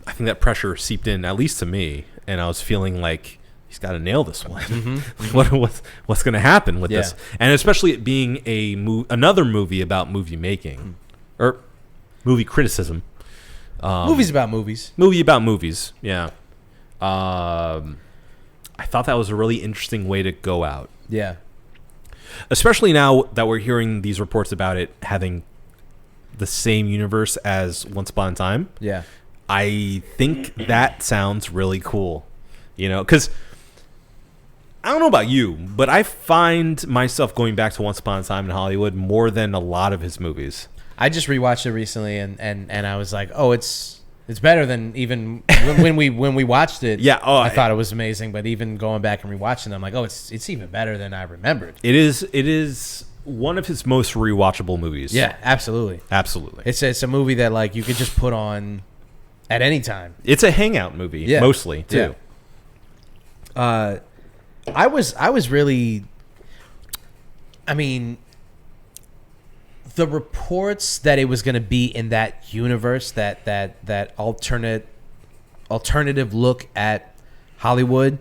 I think that pressure seeped in, at least to me, and I was feeling like he's got to nail this one. What's going to happen with this? And especially it being another movie about movie making or movie criticism.
Movies about movies.
Movie about movies, yeah. I thought that was a really interesting way to go out.
Yeah.
Especially now that we're hearing these reports about it having the same universe as Once Upon a Time.
Yeah.
I think that sounds really cool. You know, because I don't know about you, but I find myself going back to Once Upon a Time in Hollywood more than a lot of his movies.
I just rewatched it recently, and I was like, oh, it's better than even when we watched it.
Yeah,
I thought it was amazing, but even going back and rewatching it, I'm like, oh, it's even better than I remembered.
It is one of his most rewatchable movies.
Yeah, absolutely. It's a movie that like you could just put on at any time.
It's a hangout movie, mostly too.
Yeah. I was really, I mean, the reports that it was going to be in that universe, that alternative look at Hollywood,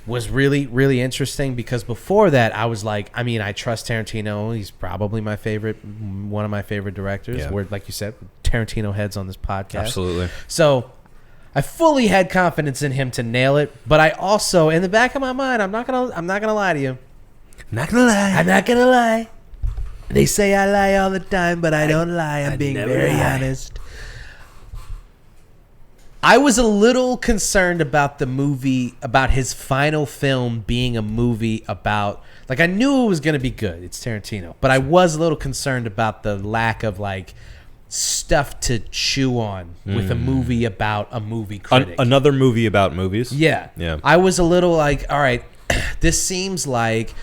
was really, really interesting, because before that I was like, I mean, I trust Tarantino. He's probably one of my favorite directors.
Yeah.
We're, like you said, Tarantino heads on this podcast.
Absolutely.
So I fully had confidence in him to nail it, but I also, in the back of my mind, I'm not gonna lie to you. I'm not gonna lie. They say I lie all the time, but I don't lie. I'm being very honest. I was a little concerned about the movie, about his final film being a movie about, like, I knew it was going to be good. It's Tarantino. But I was a little concerned about the lack of, like, stuff to chew on with a movie about a movie critic.
Another movie about movies?
Yeah. I was a little like, all right, this seems like,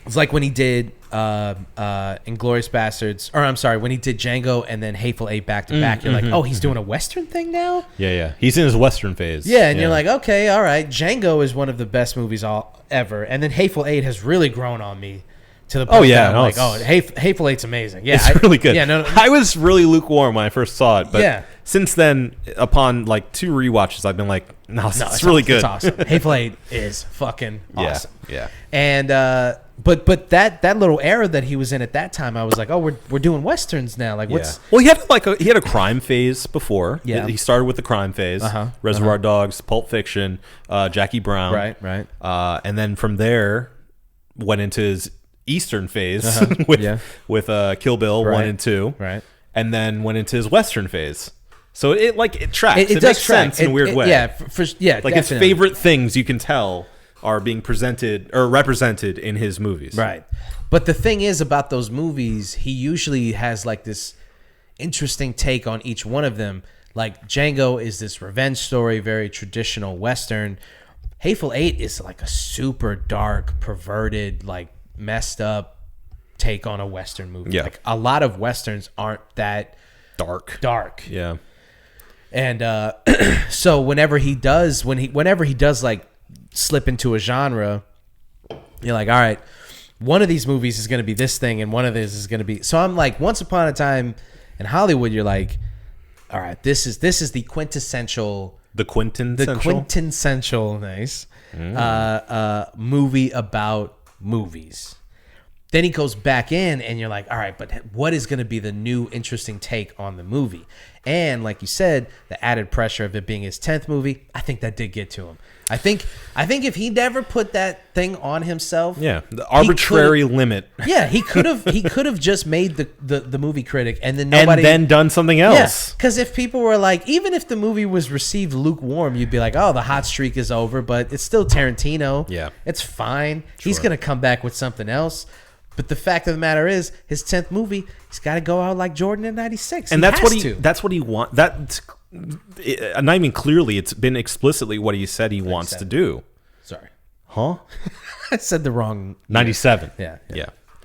it's like when he did Inglourious Bastards, or I'm sorry, when he did Django and then Hateful Eight back to back. You're like, oh, he's doing a Western thing now?
Yeah. He's in his Western phase.
Yeah, and you're like, okay, all right. Django is one of the best movies ever. And then Hateful Eight has really grown on me to the point that I'm like, oh, Hateful Eight's amazing. Yeah,
it's really good.
Yeah, no,
I was really lukewarm when I first saw it, but
yeah.
Since then, upon like 2 rewatches, I've been like, no, it's really good.
It's awesome. Hateful Eight is fucking awesome.
Yeah.
And but that little era that he was in at that time, I was like, oh, we're doing westerns now. Like, what's?
Well, he had a crime phase before.
Yeah.
He started with the crime phase. Reservoir Dogs, Pulp Fiction, Jackie Brown.
Right.
And then from there, went into his Eastern phase with Kill Bill 1 and 2.
Right.
And then went into his Western phase. So it tracks. It
does
makes
track.
sense in a weird way.
Yeah,
like his favorite things, you can tell, are being presented or represented in his movies.
Right. But the thing is about those movies, he usually has like this interesting take on each one of them. Like Django is this revenge story, very traditional Western. Hateful Eight is like a super dark, perverted, like messed up take on a Western movie.
Yeah.
Like a lot of Westerns aren't that
dark.
Yeah. And so whenever he does like slip into a genre, you're like, all right, one of these movies is going to be this thing and one of this is going to be. So I'm like, Once Upon a Time in Hollywood, you're like, all right, this is the quintessential nice movie about movies. Then he goes back in and you're like, all right, but what is going to be the new interesting take on the movie? And like you said, the added pressure of it being his 10th movie, I think that did get to him. I think if he never put that thing on himself,
the arbitrary limit.
Yeah, he could have just made the movie Critic and then nobody
and then done something else.
Because if people were like, even if the movie was received lukewarm, you'd be like, oh, the hot streak is over, but it's still Tarantino.
Yeah,
it's fine. Sure. He's gonna come back with something else. But the fact of the matter is, his 10th movie, he's got to go out like Jordan in '96,
and that's what he wants. That's not even clearly. It's been explicitly what he said he wants to do.
Sorry,
huh?
I said the wrong.
97.
Yeah.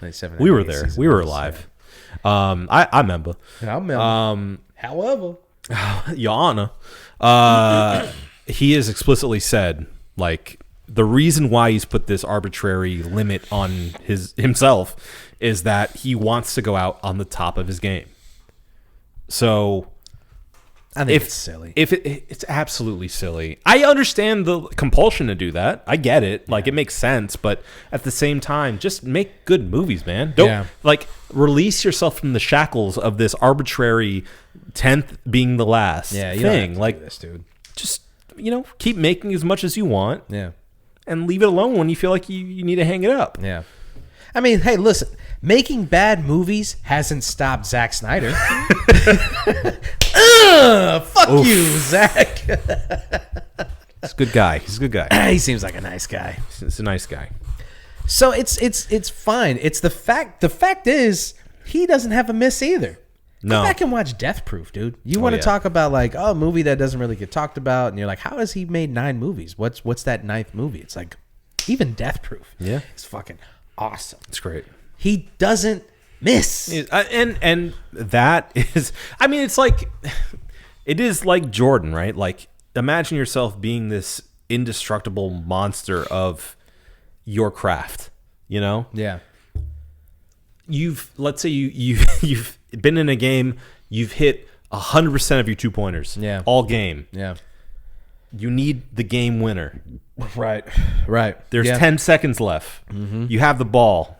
97.
We were there. We were alive. Yeah. I remember.
However,
Your Honor, he has explicitly said, like, the reason why he's put this arbitrary limit on himself is that he wants to go out on the top of his game. So
I think it's silly.
It's absolutely silly. I understand the compulsion to do that. I get it. Like, it makes sense. But at the same time, just make good movies, man. Don't release yourself from the shackles of this arbitrary 10th being the last
you
thing.
don't have to
like
do this, dude.
Just, keep making as much as you want.
Yeah.
And leave it alone when you feel like you need to hang it up.
Yeah. I mean, hey, listen. Making bad movies hasn't stopped Zack Snyder. Fuck
Oof.
you, Zack.
He's a good guy.
He seems like a nice guy.
He's a nice guy.
So it's fine. It's the fact. The fact is, he doesn't have a miss either.
No.
Go back and watch Death Proof, dude. You want to talk about like a movie that doesn't really get talked about, and you're like, how has he made 9 movies? What's that 9th movie? It's like, even Death Proof.
Yeah,
it's fucking awesome.
It's great.
He doesn't miss.
And that is, I mean, it's like, it is like Jordan, right? Like, imagine yourself being this indestructible monster of your craft,
Yeah.
Let's say you've been in a game, you've hit 100% of your 2-pointers.
Yeah.
All game.
Yeah.
You need the game winner.
Right.
There's 10 seconds left. Mm-hmm. You have the ball.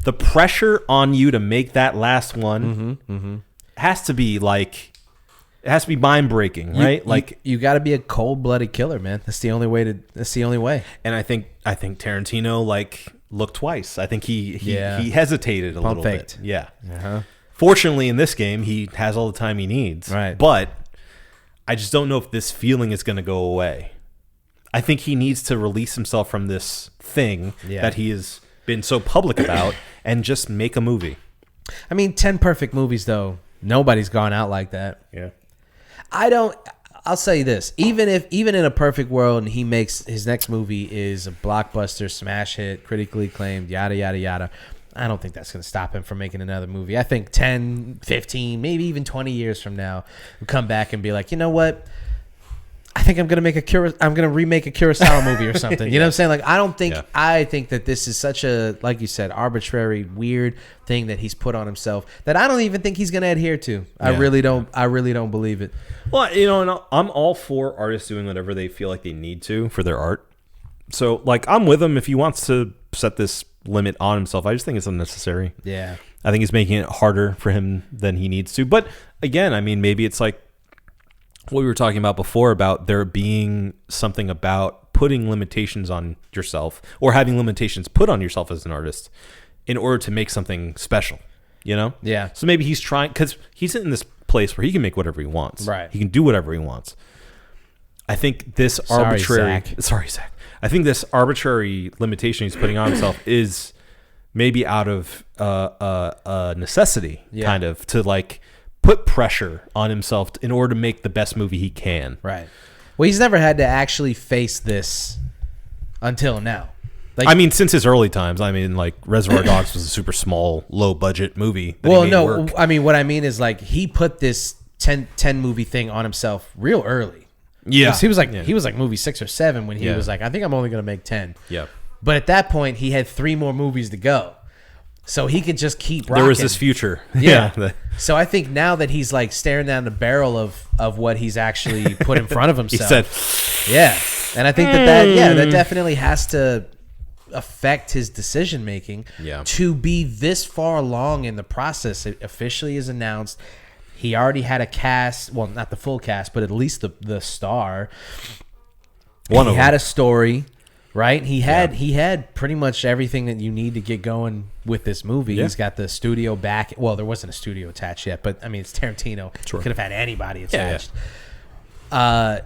The pressure on you to make that last one has to be like, it has to be mind breaking, right?
You got to be a cold-blooded killer, man. That's the only way.
And I think Tarantino looked twice. I think he hesitated a little bit. Yeah.
Uh-huh.
Fortunately, in this game, he has all the time he needs.
Right.
But I just don't know if this feeling is going to go away. I think he needs to release himself from this thing that he has been so public about and just make a movie.
I mean, 10 perfect movies, though. Nobody's gone out like that.
Yeah.
I'll say this. Even in a perfect world and he makes his next movie is a blockbuster, smash hit, critically acclaimed, yada, yada, yada, I don't think that's going to stop him from making another movie. I think 10, 15, maybe even 20 years from now, we'll come back and be like, you know what? I think I'm going to remake a Kurosawa movie or something. You know what I'm saying? Like, I think that this is such a, like you said, arbitrary, weird thing that he's put on himself that I don't even think he's going to adhere to. I really don't believe it.
Well, and I'm all for artists doing whatever they feel like they need to for their art. So, I'm with him if he wants to set this limit on himself. I just think it's unnecessary.
Yeah.
I think he's making it harder for him than he needs to. But again, I mean, maybe it's like what we were talking about before about there being something about putting limitations on yourself or having limitations put on yourself as an artist in order to make something special,
Yeah.
So maybe he's trying, because he's in this place where he can make whatever he wants.
Right.
He can do whatever he wants. I think this arbitrary... Sorry, Zach. I think this arbitrary limitation he's putting on himself is maybe out of necessity, kind of, to put pressure on himself in order to make the best movie he can.
Right. Well, he's never had to actually face this until now.
I mean, since his early times, Reservoir Dogs was a super small, low-budget movie. Work.
I mean, what I mean is, he put this 10 movie thing on himself real early.
Yeah.
He was like movie 6 or 7 when he was like, I think I'm only going to make 10.
Yeah.
But at that point, he had 3 more movies to go. So he could just keep rocking.
There was this future.
Yeah. So I think now that he's staring down the barrel of what he's actually put in front of himself.
He said,
yeah. And I think that definitely has to affect his decision making to be this far along in the process. It officially is announced. He already had a cast, well, not the full cast, but at least the star. He had a story. Right, he had pretty much everything that you need to get going with this movie. Yeah. He's got the studio back. Well, there wasn't a studio attached yet, but I mean, it's Tarantino. Sure. Could have had anybody attached. Yeah.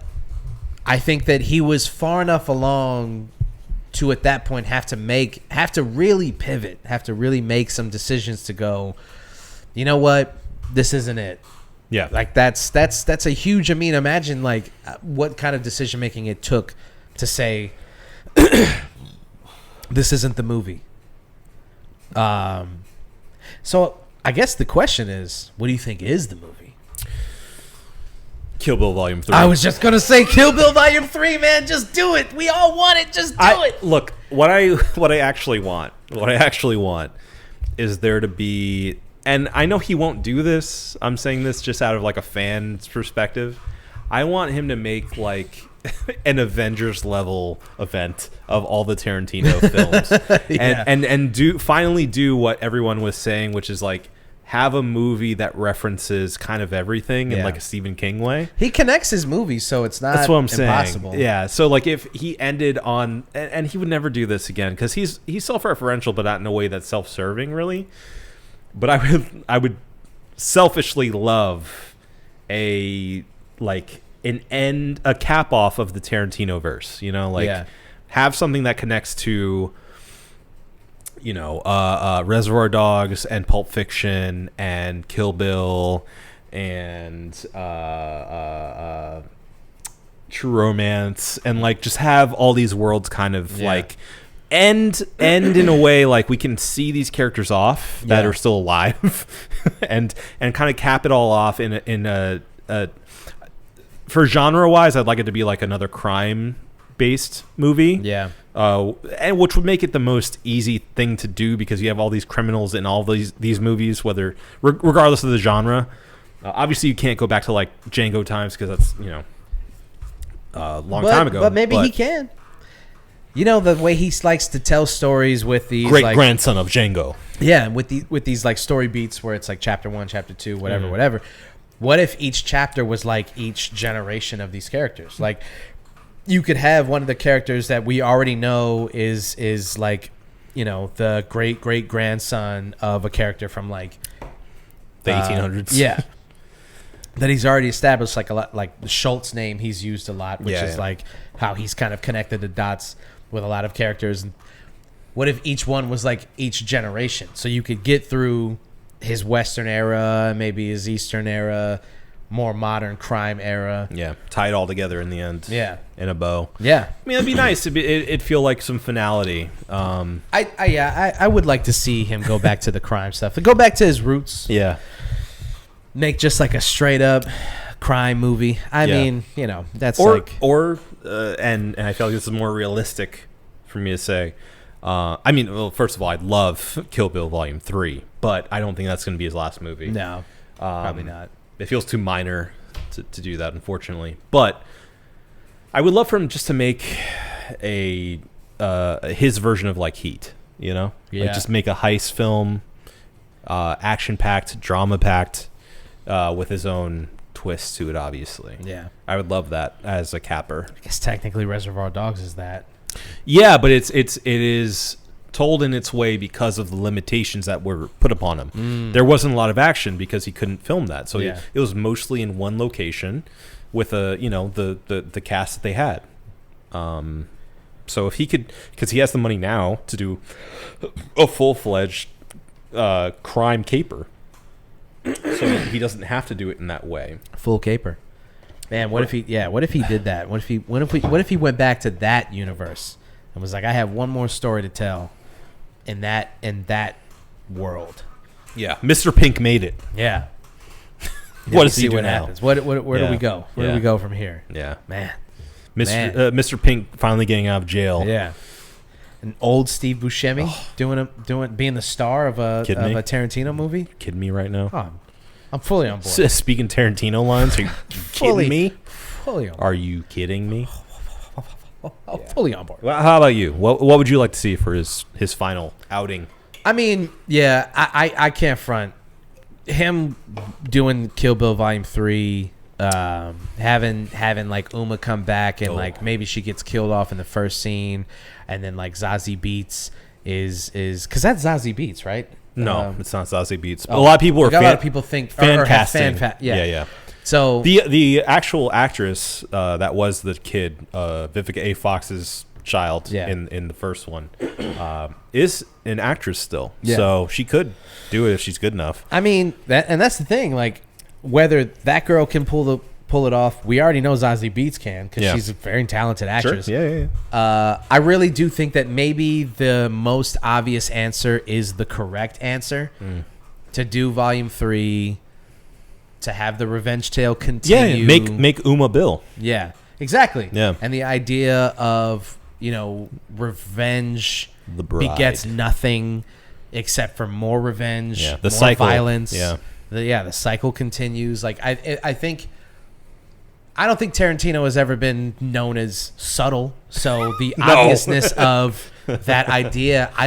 I think that he was far enough along to at that point have to really pivot, have to really make some decisions to go, you know what, this isn't it.
Yeah,
that's a huge. I mean, imagine what kind of decision making it took to say, this isn't the movie. So I guess the question is, what do you think is the movie?
Kill Bill Volume 3.
I was just gonna say Kill Bill Volume 3, man. Just do it. We all want it. Just do it.
Look, what I actually want is there to be and I know he won't do this. I'm saying this just out of like a fan's perspective. I want him to make like an Avengers level event of all the Tarantino films, and finally do what everyone was saying, which is like have a movie that references kind of everything in like a Stephen King way.
He connects his movies, so it's not.
That's what I'm
impossible.
saying. Yeah. So like if he ended on, and he would never do this again because he's self-referential, but not in a way that's self-serving, really. But I would selfishly love a cap off of the Tarantino verse, have something that connects to, Reservoir Dogs and Pulp Fiction and Kill Bill and True Romance, and like just have all these worlds kind of like end in a way like we can see these characters off that are still alive, and kind of cap it all off in a for genre wise. I'd like it to be like another crime based movie, and which would make it the most easy thing to do because you have all these criminals in all these movies, whether regardless of the genre. Obviously you can't go back to like Django times because that's a long time ago,
but maybe he can. The way he likes to tell stories with these
great grandson of Django,
with these like story beats where it's like chapter 1, chapter 2, whatever. What if each chapter was like each generation of these characters? Like, you could have one of the characters that we already know is like, the great grandson of a character from like
the 1800s.
Yeah, that he's already established, like a lot, like the Schultz name he's used a lot, which is like how he's kind of connected the dots with a lot of characters. And what if each one was like each generation, so you could get through his Western era, maybe his Eastern era, more modern crime era.
Yeah, tie it all together in the end.
Yeah,
in a bow.
Yeah,
I mean, it'd be nice. It'd feel like some finality.
I would like to see him go back to the crime stuff, to go back to his roots.
Yeah,
make just like a straight up crime movie. I mean, that's
and I feel like this is more realistic for me to say. I mean, well, first of all, I'd love Kill Bill Volume 3, but I don't think that's going to be his last movie.
No, probably not.
It feels too minor to do that, unfortunately. But I would love for him just to make his version of like Heat, like just make a heist film, action-packed, drama-packed, with his own twist to it, obviously.
Yeah.
I would love that as a capper.
I guess technically Reservoir Dogs is that.
Yeah, but it is told in its way because of the limitations that were put upon him. There wasn't a lot of action because he couldn't film that, so it was mostly in one location with the cast that they had. So if he could, because he has the money now to do a full-fledged crime caper, so he doesn't have to do it in that way.
Full caper. Man, what if he did that? What if he went back to that universe and was like, I have one more story to tell in that world.
Yeah, Mr. Pink made it.
Yeah.
What does he do
what
now?
Happens. Where do we go? Where do we go from here?
Yeah,
man.
Mr. Pink finally getting out of jail.
Yeah. An old Steve Buscemi being the star of a Tarantino movie.
Kidding me right now?
Oh, I'm fully on board.
Speaking Tarantino lines, are you kidding me?
Fully on board.
Are you kidding me?
Fully on board.
Well, how about you? What would you like to see for his final outing?
I mean, yeah, I can't front him doing Kill Bill Volume 3, having like Uma come back and like maybe she gets killed off in the first scene, and then like Zazie Beetz is because that's Zazie Beetz, right?
No, it's not Zazie Beetz. A lot of people are
a lot of people think
fan casting.
Yeah. So
the actual actress that was the kid, Vivica A. Fox's child in the first one, is an actress still. Yeah. So she could do it if she's good enough.
I mean, that's the thing. Like, whether that girl can pull it off, we already know Zazie Beetz can, because she's a very talented actress.
Sure. Yeah.
I really do think that maybe the most obvious answer is the correct answer to do Volume 3. To have the revenge tale continue.
Yeah, make Uma Bill.
Yeah, exactly.
Yeah.
And the idea of, revenge begets nothing except for more revenge,
the
more
cycle.
violence.
Yeah.
The cycle continues. Like I don't think Tarantino has ever been known as subtle. So the obviousness of that idea, I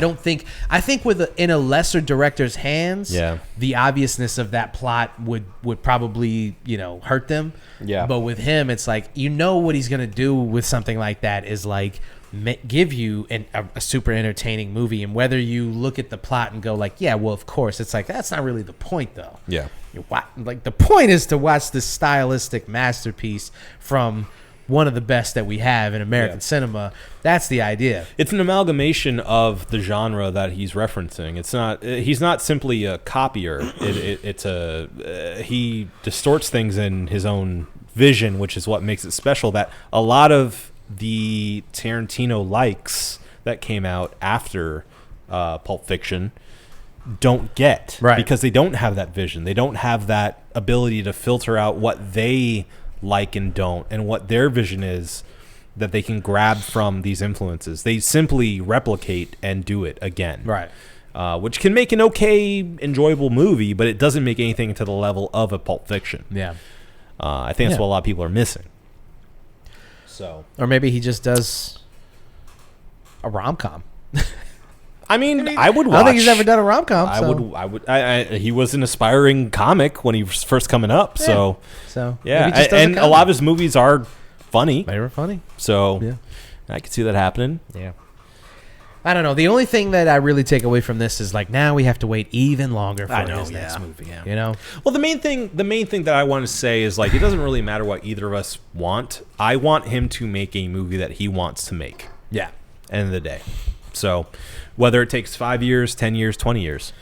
think in a lesser director's hands, the obviousness of that plot would probably, hurt them.
Yeah.
But with him, it's like, what he's going to do with something like that is like give you a super entertaining movie. And whether you look at the plot and go like, yeah, well, of course, it's like, that's not really the point though.
Yeah.
Like the point is to watch this stylistic masterpiece from one of the best that we have in American cinema. That's the idea.
It's an amalgamation of the genre that he's referencing. It's not. He's not simply a copier. He distorts things in his own vision, which is what makes it special. That a lot of the Tarantino likes that came out after Pulp Fiction don't get, because they don't have that vision. They don't have that ability to filter out what they like and don't, and what their vision is that they can grab from these influences. They simply replicate and do it again, which can make an okay, enjoyable movie, but it doesn't make anything to the level of a Pulp Fiction. I think that's what a lot of people are missing. So,
or maybe he just does a rom-com.
I mean, I would watch.
I don't think he's ever done a rom-com.
He was an aspiring comic when he was first coming up. So yeah, and a lot of his movies are funny.
They were funny.
So I could see that happening.
Yeah. I don't know. The only thing that I really take away from this is like now we have to wait even longer for his next movie.
Well, the main thing that I want to say is like it doesn't really matter what either of us want. I want him to make a movie that he wants to make.
Yeah.
End of the day. So whether it takes 5 years, 10 years, 20 years,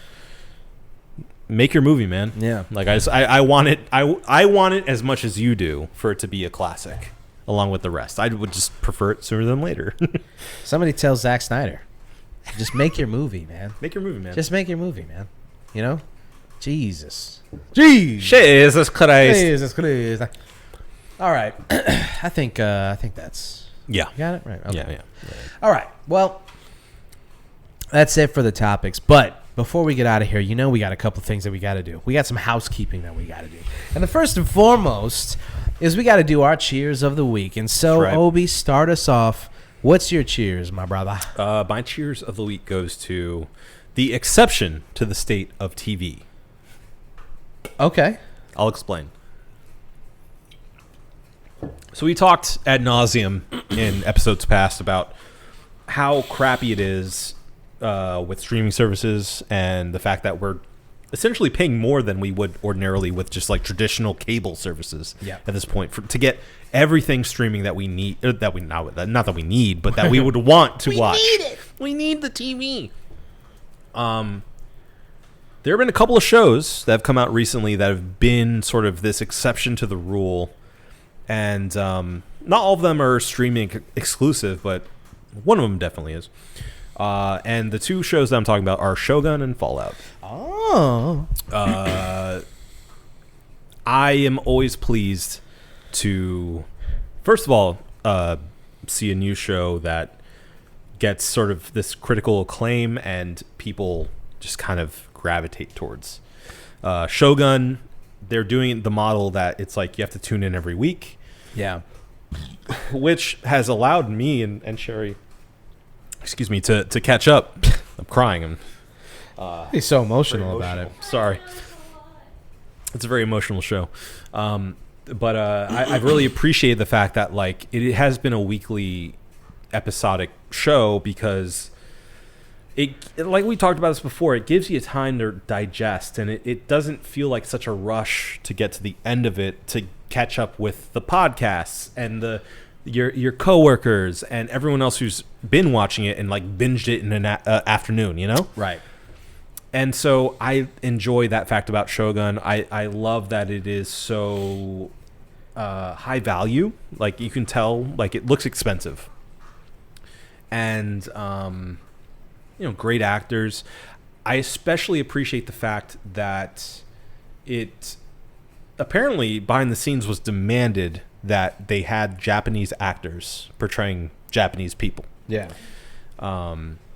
make your movie, man.
Yeah.
Like I want it. I want it as much as you do for it to be a classic, along with the rest. I would just prefer it sooner than later.
Somebody tell Zack Snyder, just make your movie, man.
Make your movie, man.
Just make your movie, man. Jesus
Christ.
All right. I think that's.
Yeah.
You got it right. Okay.
Yeah.
All right. Well, that's it for the topics. But before we get out of here, we got a couple things that we got to do. We got some housekeeping that we got to do. And the first and foremost is we got to do our cheers of the week. And so, Obi, start us off. What's your cheers, my brother?
My cheers of the week goes to the exception to the state of TV.
Okay.
I'll explain. So we talked ad nauseum in episodes past about how crappy it is with streaming services and the fact that we're essentially paying more than we would ordinarily with just like traditional cable services at this point to get everything streaming that we need, not that we need, but that we would want to watch. We need it. We need the TV. There have been a couple of shows that have come out recently that have been sort of this exception to the rule. And not all of them are streaming exclusive, but one of them definitely is. And the two shows that I'm talking about are Shogun and Fallout.
Oh.
I am always pleased to, first of all, see a new show that gets sort of this critical acclaim and people just kind of gravitate towards. Shogun, they're doing the model that it's like you have to tune in every week.
Yeah.
Which has allowed me and Sherry, to catch up. I'm crying.
He's so emotional about it.
Sorry. It's a very emotional show. But I really appreciate the fact that like it has been a weekly episodic show because it like we talked about this before, it gives you time to digest and it doesn't feel like such a rush to get to the end of it to catch up with the podcasts and your coworkers and everyone else who's been watching it and like binged it in an afternoon,
Right.
And so I enjoy that fact about Shogun. I love that it is so high value. Like you can tell, like it looks expensive. And great actors. I especially appreciate the fact that it apparently behind the scenes was demanded that they had Japanese actors portraying Japanese people.
Yeah.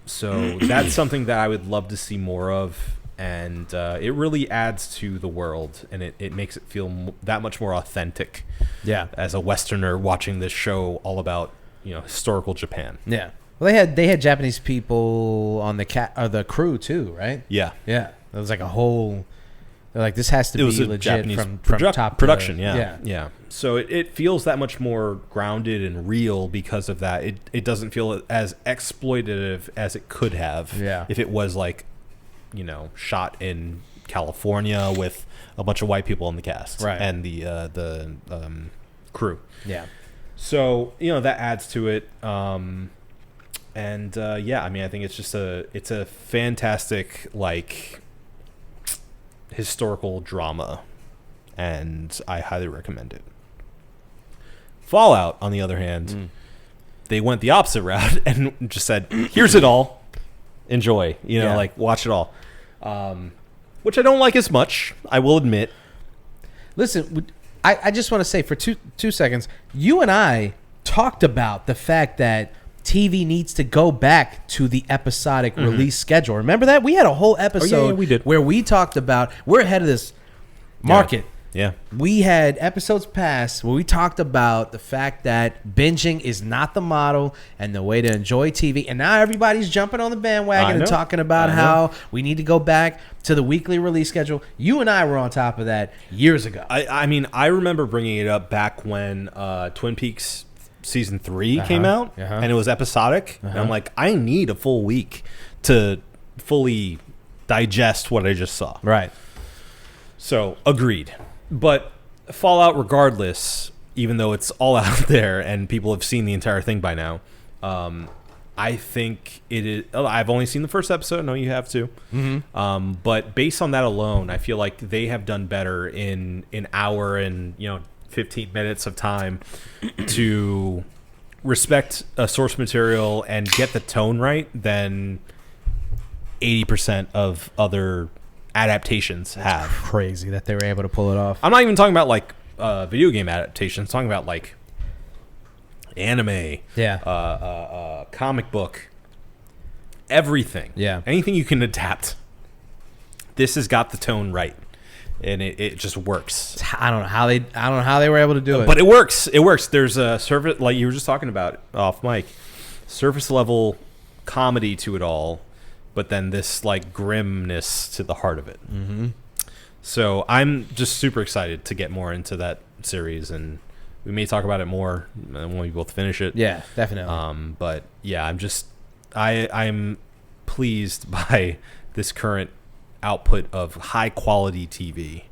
So that's something that I would love to see more of. And it really adds to the world, and it makes it feel that much more authentic.
Yeah.
As a Westerner watching this show all about, historical Japan.
Yeah. Well, they had Japanese people on the crew too, right?
Yeah.
Yeah. It was like a whole. They're like, this has to be legit
Japanese
from top
production.
to,
Yeah. So it feels that much more grounded and real because of that. It doesn't feel as exploitative as it could have.
Yeah.
If it was like, shot in California with a bunch of white people in the cast,
right,
and the crew.
Yeah.
So that adds to it. I mean, I think it's a fantastic historical drama, and I highly recommend it. Fallout, on the other hand, they went the opposite route and just said, "Here's it all, enjoy." Watch it all. Which I don't like as much, I will admit.
Listen, I just want to say for two seconds, you and I talked about the fact that TV needs to go back to the episodic release schedule. Remember that? We had a whole episode
we did.
where we talked about we're ahead of this market.
Yeah.
We had episodes past where we talked about the fact that binging is not the model and the way to enjoy TV. And now everybody's jumping on the bandwagon and talking about how we need to go back to the weekly release schedule. You and I were on top of that years ago.
I mean, I remember bringing it up back when Twin Peaks season 3 came out, and it was episodic. And I'm like, I need a full week to fully digest what I just saw.
Right.
So, agreed. But Fallout, regardless, even though it's all out there and people have seen the entire thing by now, I think it is. I've only seen the first episode. I know you have too. Mm-hmm. But based on that alone, I feel like they have done better in an hour and 15 minutes of time to respect a source material and get the tone right than 80% of other adaptations have.
Crazy that they were able to pull it off.
I'm not even talking about video game adaptations. I'm talking about anime, comic book, everything.
Yeah,
anything you can adapt. This has got the tone right, and it just works.
I don't know how they were able to do it,
but it works. It works. There's a surface, like you were just talking about off mic, surface level comedy to it all. But then this grimness to the heart of it. Mm-hmm. So I'm just super excited to get more into that series, and we may talk about it more when we both finish it.
Yeah, definitely.
But yeah, I'm pleased by this current output of high quality TV.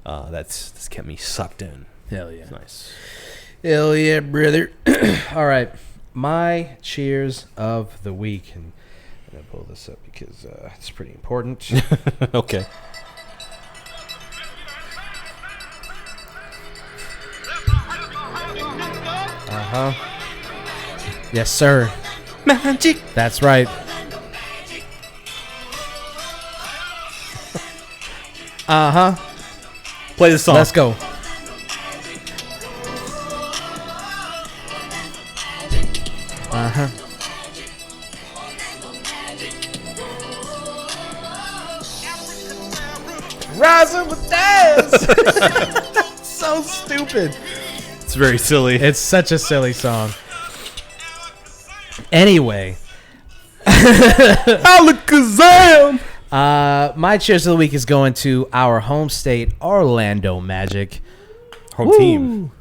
That's kept me sucked in.
Hell yeah,
it's nice.
Hell yeah, brother. All right, my cheers of the week, and I'm gonna pull this up because it's pretty important.
Okay.
Yes, sir.
Magic.
That's right.
Play the song.
Let's go. Rising with dance. So stupid.
It's very silly.
It's such a silly song. Anyway.
Alakazam!
My cheers of the week is going to our home state, Orlando Magic.
Home team.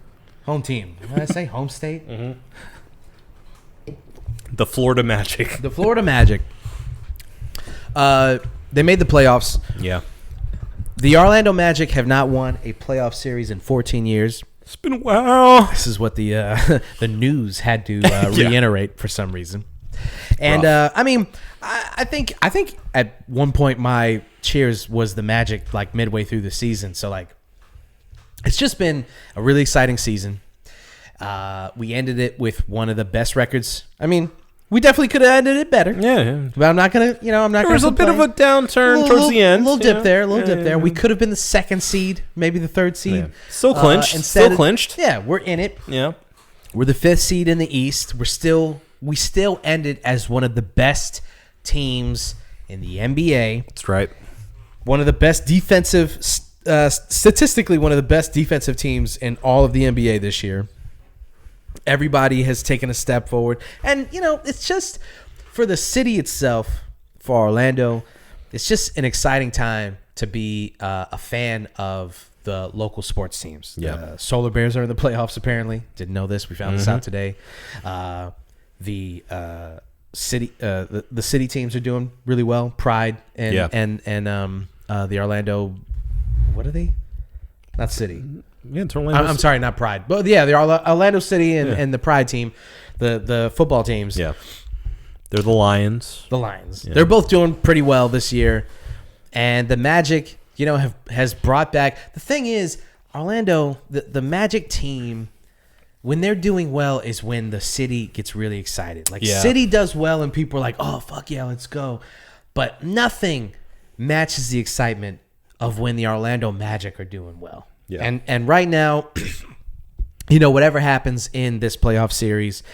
Home team. Did I say home state?
Mm-hmm. The Florida Magic.
The Florida Magic. They made the playoffs.
Yeah.
The Orlando Magic have not won a playoff series in 14 years.
It's been a while.
This is what the news had to reiterate for some reason. And I mean, I think at one point my cheers was the Magic midway through the season. So it's just been a really exciting season. We ended it with one of the best records. I mean, we definitely could have ended it better.
Yeah.
But I'm not gonna, There
was a bit of a downturn towards the end.
A little dip there. We could have been the second seed, maybe the third seed.
Yeah. Still clinched. Still clinched.
Yeah, we're in it.
Yeah.
We're the fifth seed in the East. We still ended as one of the best teams in the NBA.
That's right.
One of the best statistically, one of the best defensive teams in all of the NBA this year. Everybody has taken a step forward. And, it's just for the city itself, for Orlando, it's just an exciting time to be a fan of the local sports teams.
Yeah.
Solar Bears are in the playoffs, apparently. Didn't know this. We found this out today. The city teams are doing really well. Pride and the Orlando, what are they? Not City.
Yeah, it's Orlando.
I'm sorry, not Pride. But yeah, the Orlando City and the Pride team, the football teams.
Yeah. They're the Lions.
The Lions.
Yeah.
They're both doing pretty well this year. And the Magic, has brought back. The thing is, Orlando, the Magic team, when they're doing well is when the city gets really excited. City does well and people are like, oh, fuck yeah, let's go. But nothing matches the excitement of when the Orlando Magic are doing well.
Yeah.
And right now, whatever happens in this playoff series,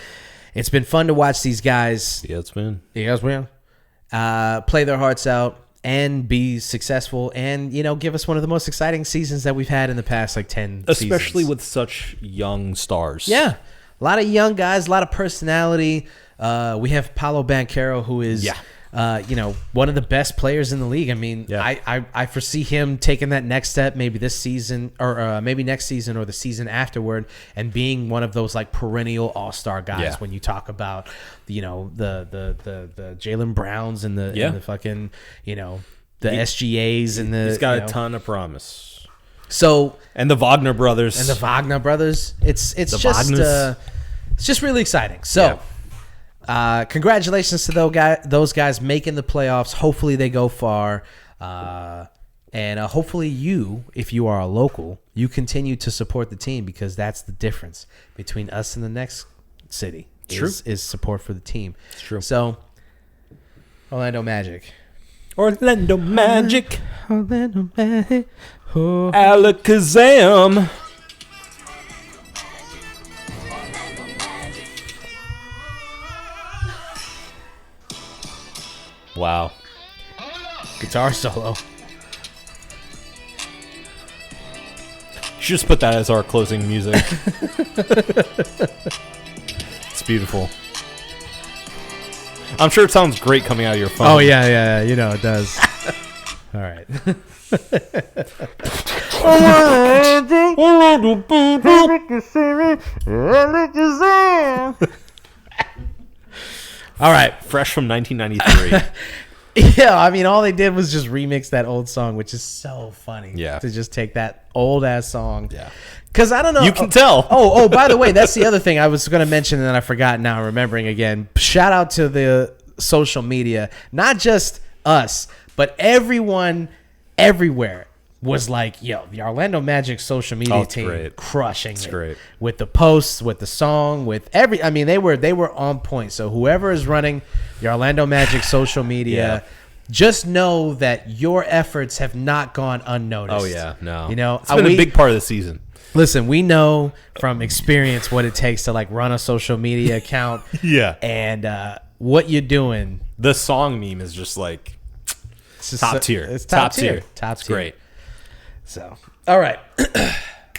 it's been fun to watch these guys.
Yeah, it's been.
Play their hearts out and be successful and, give us one of the most exciting seasons that we've had in the past, 10
Especially
seasons.
with such young stars.
Yeah. A lot of young guys, a lot of personality. We have Paolo Banchero, who is, one of the best players in the league. I mean, I foresee him taking that next step, maybe this season or maybe next season or the season afterward, and being one of those perennial all-star guys. When you talk about, the Jaylen Browns and the fucking, the SGAs and the.
He's got a ton of promise.
So
and the Wagner brothers.
It's just really exciting. So. Congratulations to those guys making the playoffs. Hopefully they go far. And hopefully you, if you are a local, you continue to support the team, because that's the difference between us and the next city. Is support for the team.
It's true.
So, Orlando Magic.
Orlando Magic.
Orlando Magic. Oh.
Alakazam. Wow.
Guitar solo.
You should just put that as our closing music. It's beautiful. I'm sure it sounds great coming out of your phone.
Oh, yeah. It does. All right. All right.
Fresh from 1993.
Yeah, I mean, all they did was just remix that old song, which is so funny.
Yeah.
To just take that old ass song.
Yeah.
Because I don't know.
You can tell.
Oh, by the way, that's the other thing I was going to mention and then I forgot, now I'm remembering again. Shout out to the social media. Not just us, but everyone everywhere was like, yo, the Orlando Magic social media team
great.
crushing
It's
it.
great.
With the posts, with the song, with they were on point. So whoever is running the Orlando Magic social media, just know that your efforts have not gone unnoticed.
Oh yeah, no.
It's
been a big part of the season.
Listen, we know from experience what it takes to run a social media account.
Yeah.
And what you're doing.
The song meme is just top tier.
It's top tier.
It's great.
So, all right.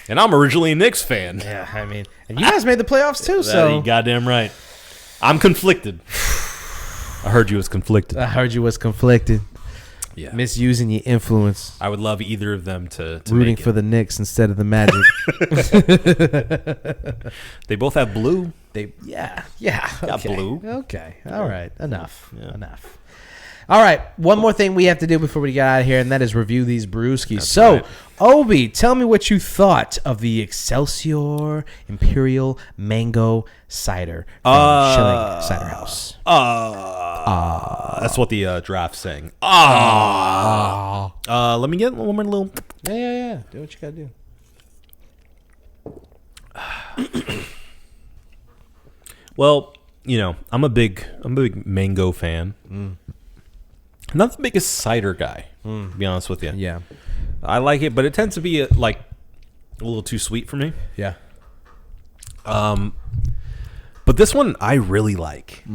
And I'm originally a Knicks fan.
Yeah, I mean, and you guys made the playoffs too, so.
You goddamn right. I'm conflicted. I heard you was conflicted. Yeah.
Misusing your influence.
I would love either of them to
rooting
make it.
for the Knicks instead of the Magic.
They both have blue.
Yeah.
Got blue.
Okay. All right. Enough. All right. One more thing we have to do before we get out of here, and that is review these brewskis. So,
right.
Obi, tell me what you thought of the Excelsior Imperial Mango Cider from Schilling Cider House.
That's what the draft's saying. Let me get one more little.
Yeah. Do what you gotta do.
Well, I'm a big mango fan. Not the biggest cider guy, to be honest with you.
Yeah.
I like it, but it tends to be a little too sweet for me.
Yeah.
But this one I really like.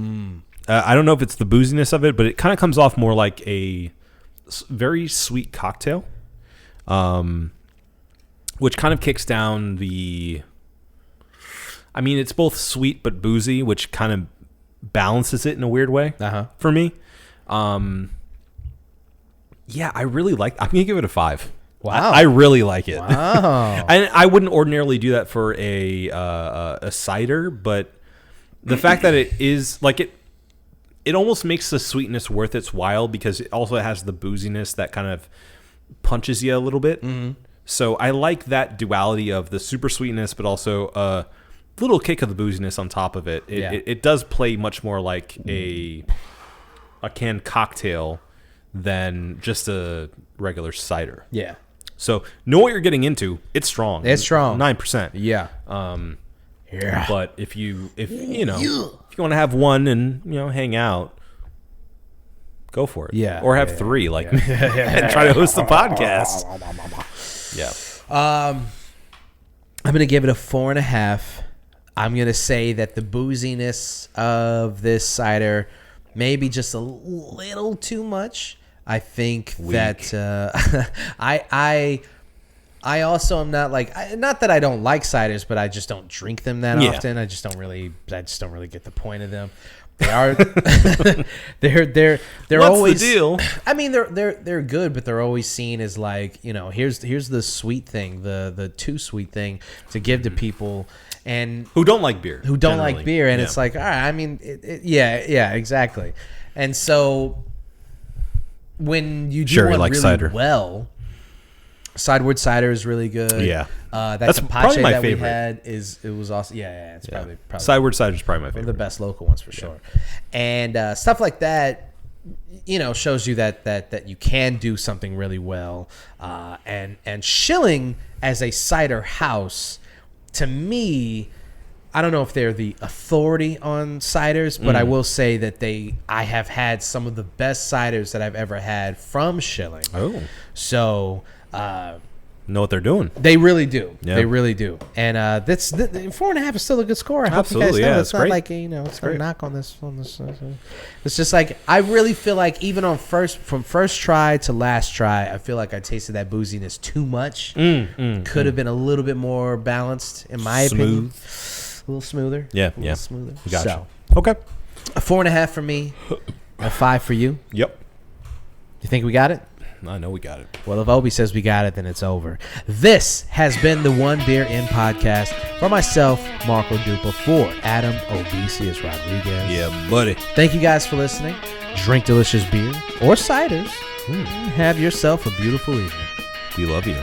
I don't know if it's the booziness of it, but it kind of comes off more like a very sweet cocktail, which kind of kicks down the... I mean, it's both sweet but boozy, which kind of balances it in a weird way for me. Yeah, I really like... I'm going to give it a 5.
Wow.
I really like it.
Wow.
And I wouldn't ordinarily do that for a cider, but the fact that it is... like it almost makes the sweetness worth its while because it also has the booziness that kind of punches you a little bit. Mm-hmm. So I like that duality of the super sweetness, but also a little kick of the booziness on top of it. It does play much more like a canned cocktail than just a regular cider.
Yeah.
So know what you're getting into. It's strong.
It's strong.
9%.
Yeah.
Yeah. But if you want to have one and hang out, go for it.
Yeah.
Or have 3 and try to host the podcast. Yeah.
I'm gonna give it a 4.5. I'm gonna say that the booziness of this cider maybe just a little too much. I think that I also am not not that I don't like ciders, but I just don't drink them that often. I just don't really get the point of them. They are they're
What's
always
the deal?
I mean they're good, but they're always seen as here's the sweet thing, the too sweet thing to give to people and
who don't like beer.
And it's like, all right, I mean exactly. And so when you do one really
cider.
well, Sideward cider is really good.
Yeah,
that's
probably my
that
favorite.
We had it was awesome. Yeah, it's probably
Sideward cider is probably my
one
favorite.
of the best local ones for sure. And stuff like that, shows you that you can do something really well. And Schilling as a cider house, to me, I don't know if they're the authority on ciders, but I will say that I have had some of the best ciders that I've ever had from Schilling.
Oh,
so
know what they're doing.
They really do.
Yeah.
They really do. And that's 4.5 is still a good score. I hope
Absolutely,
you guys know.
yeah,
It's
it's
not
great.
like it's a knock on this. It's just like I really feel like even from first try to last try, I feel like I tasted that booziness too much. Could have been a little bit more balanced, in my opinion. A little smoother.
Yeah,
a little smoother.
Gotcha.
So,
Okay.
a 4.5 for me, a 5 for you.
Yep.
You think we got it?
I know we got it.
Well, if Obi says we got it, then it's over. This has been the One Beer In podcast for myself, Marco Dupa, for Adam Obesius Rodriguez.
Yeah, buddy.
Thank you guys for listening. Drink delicious beer or ciders. Have yourself a beautiful evening.
We love you.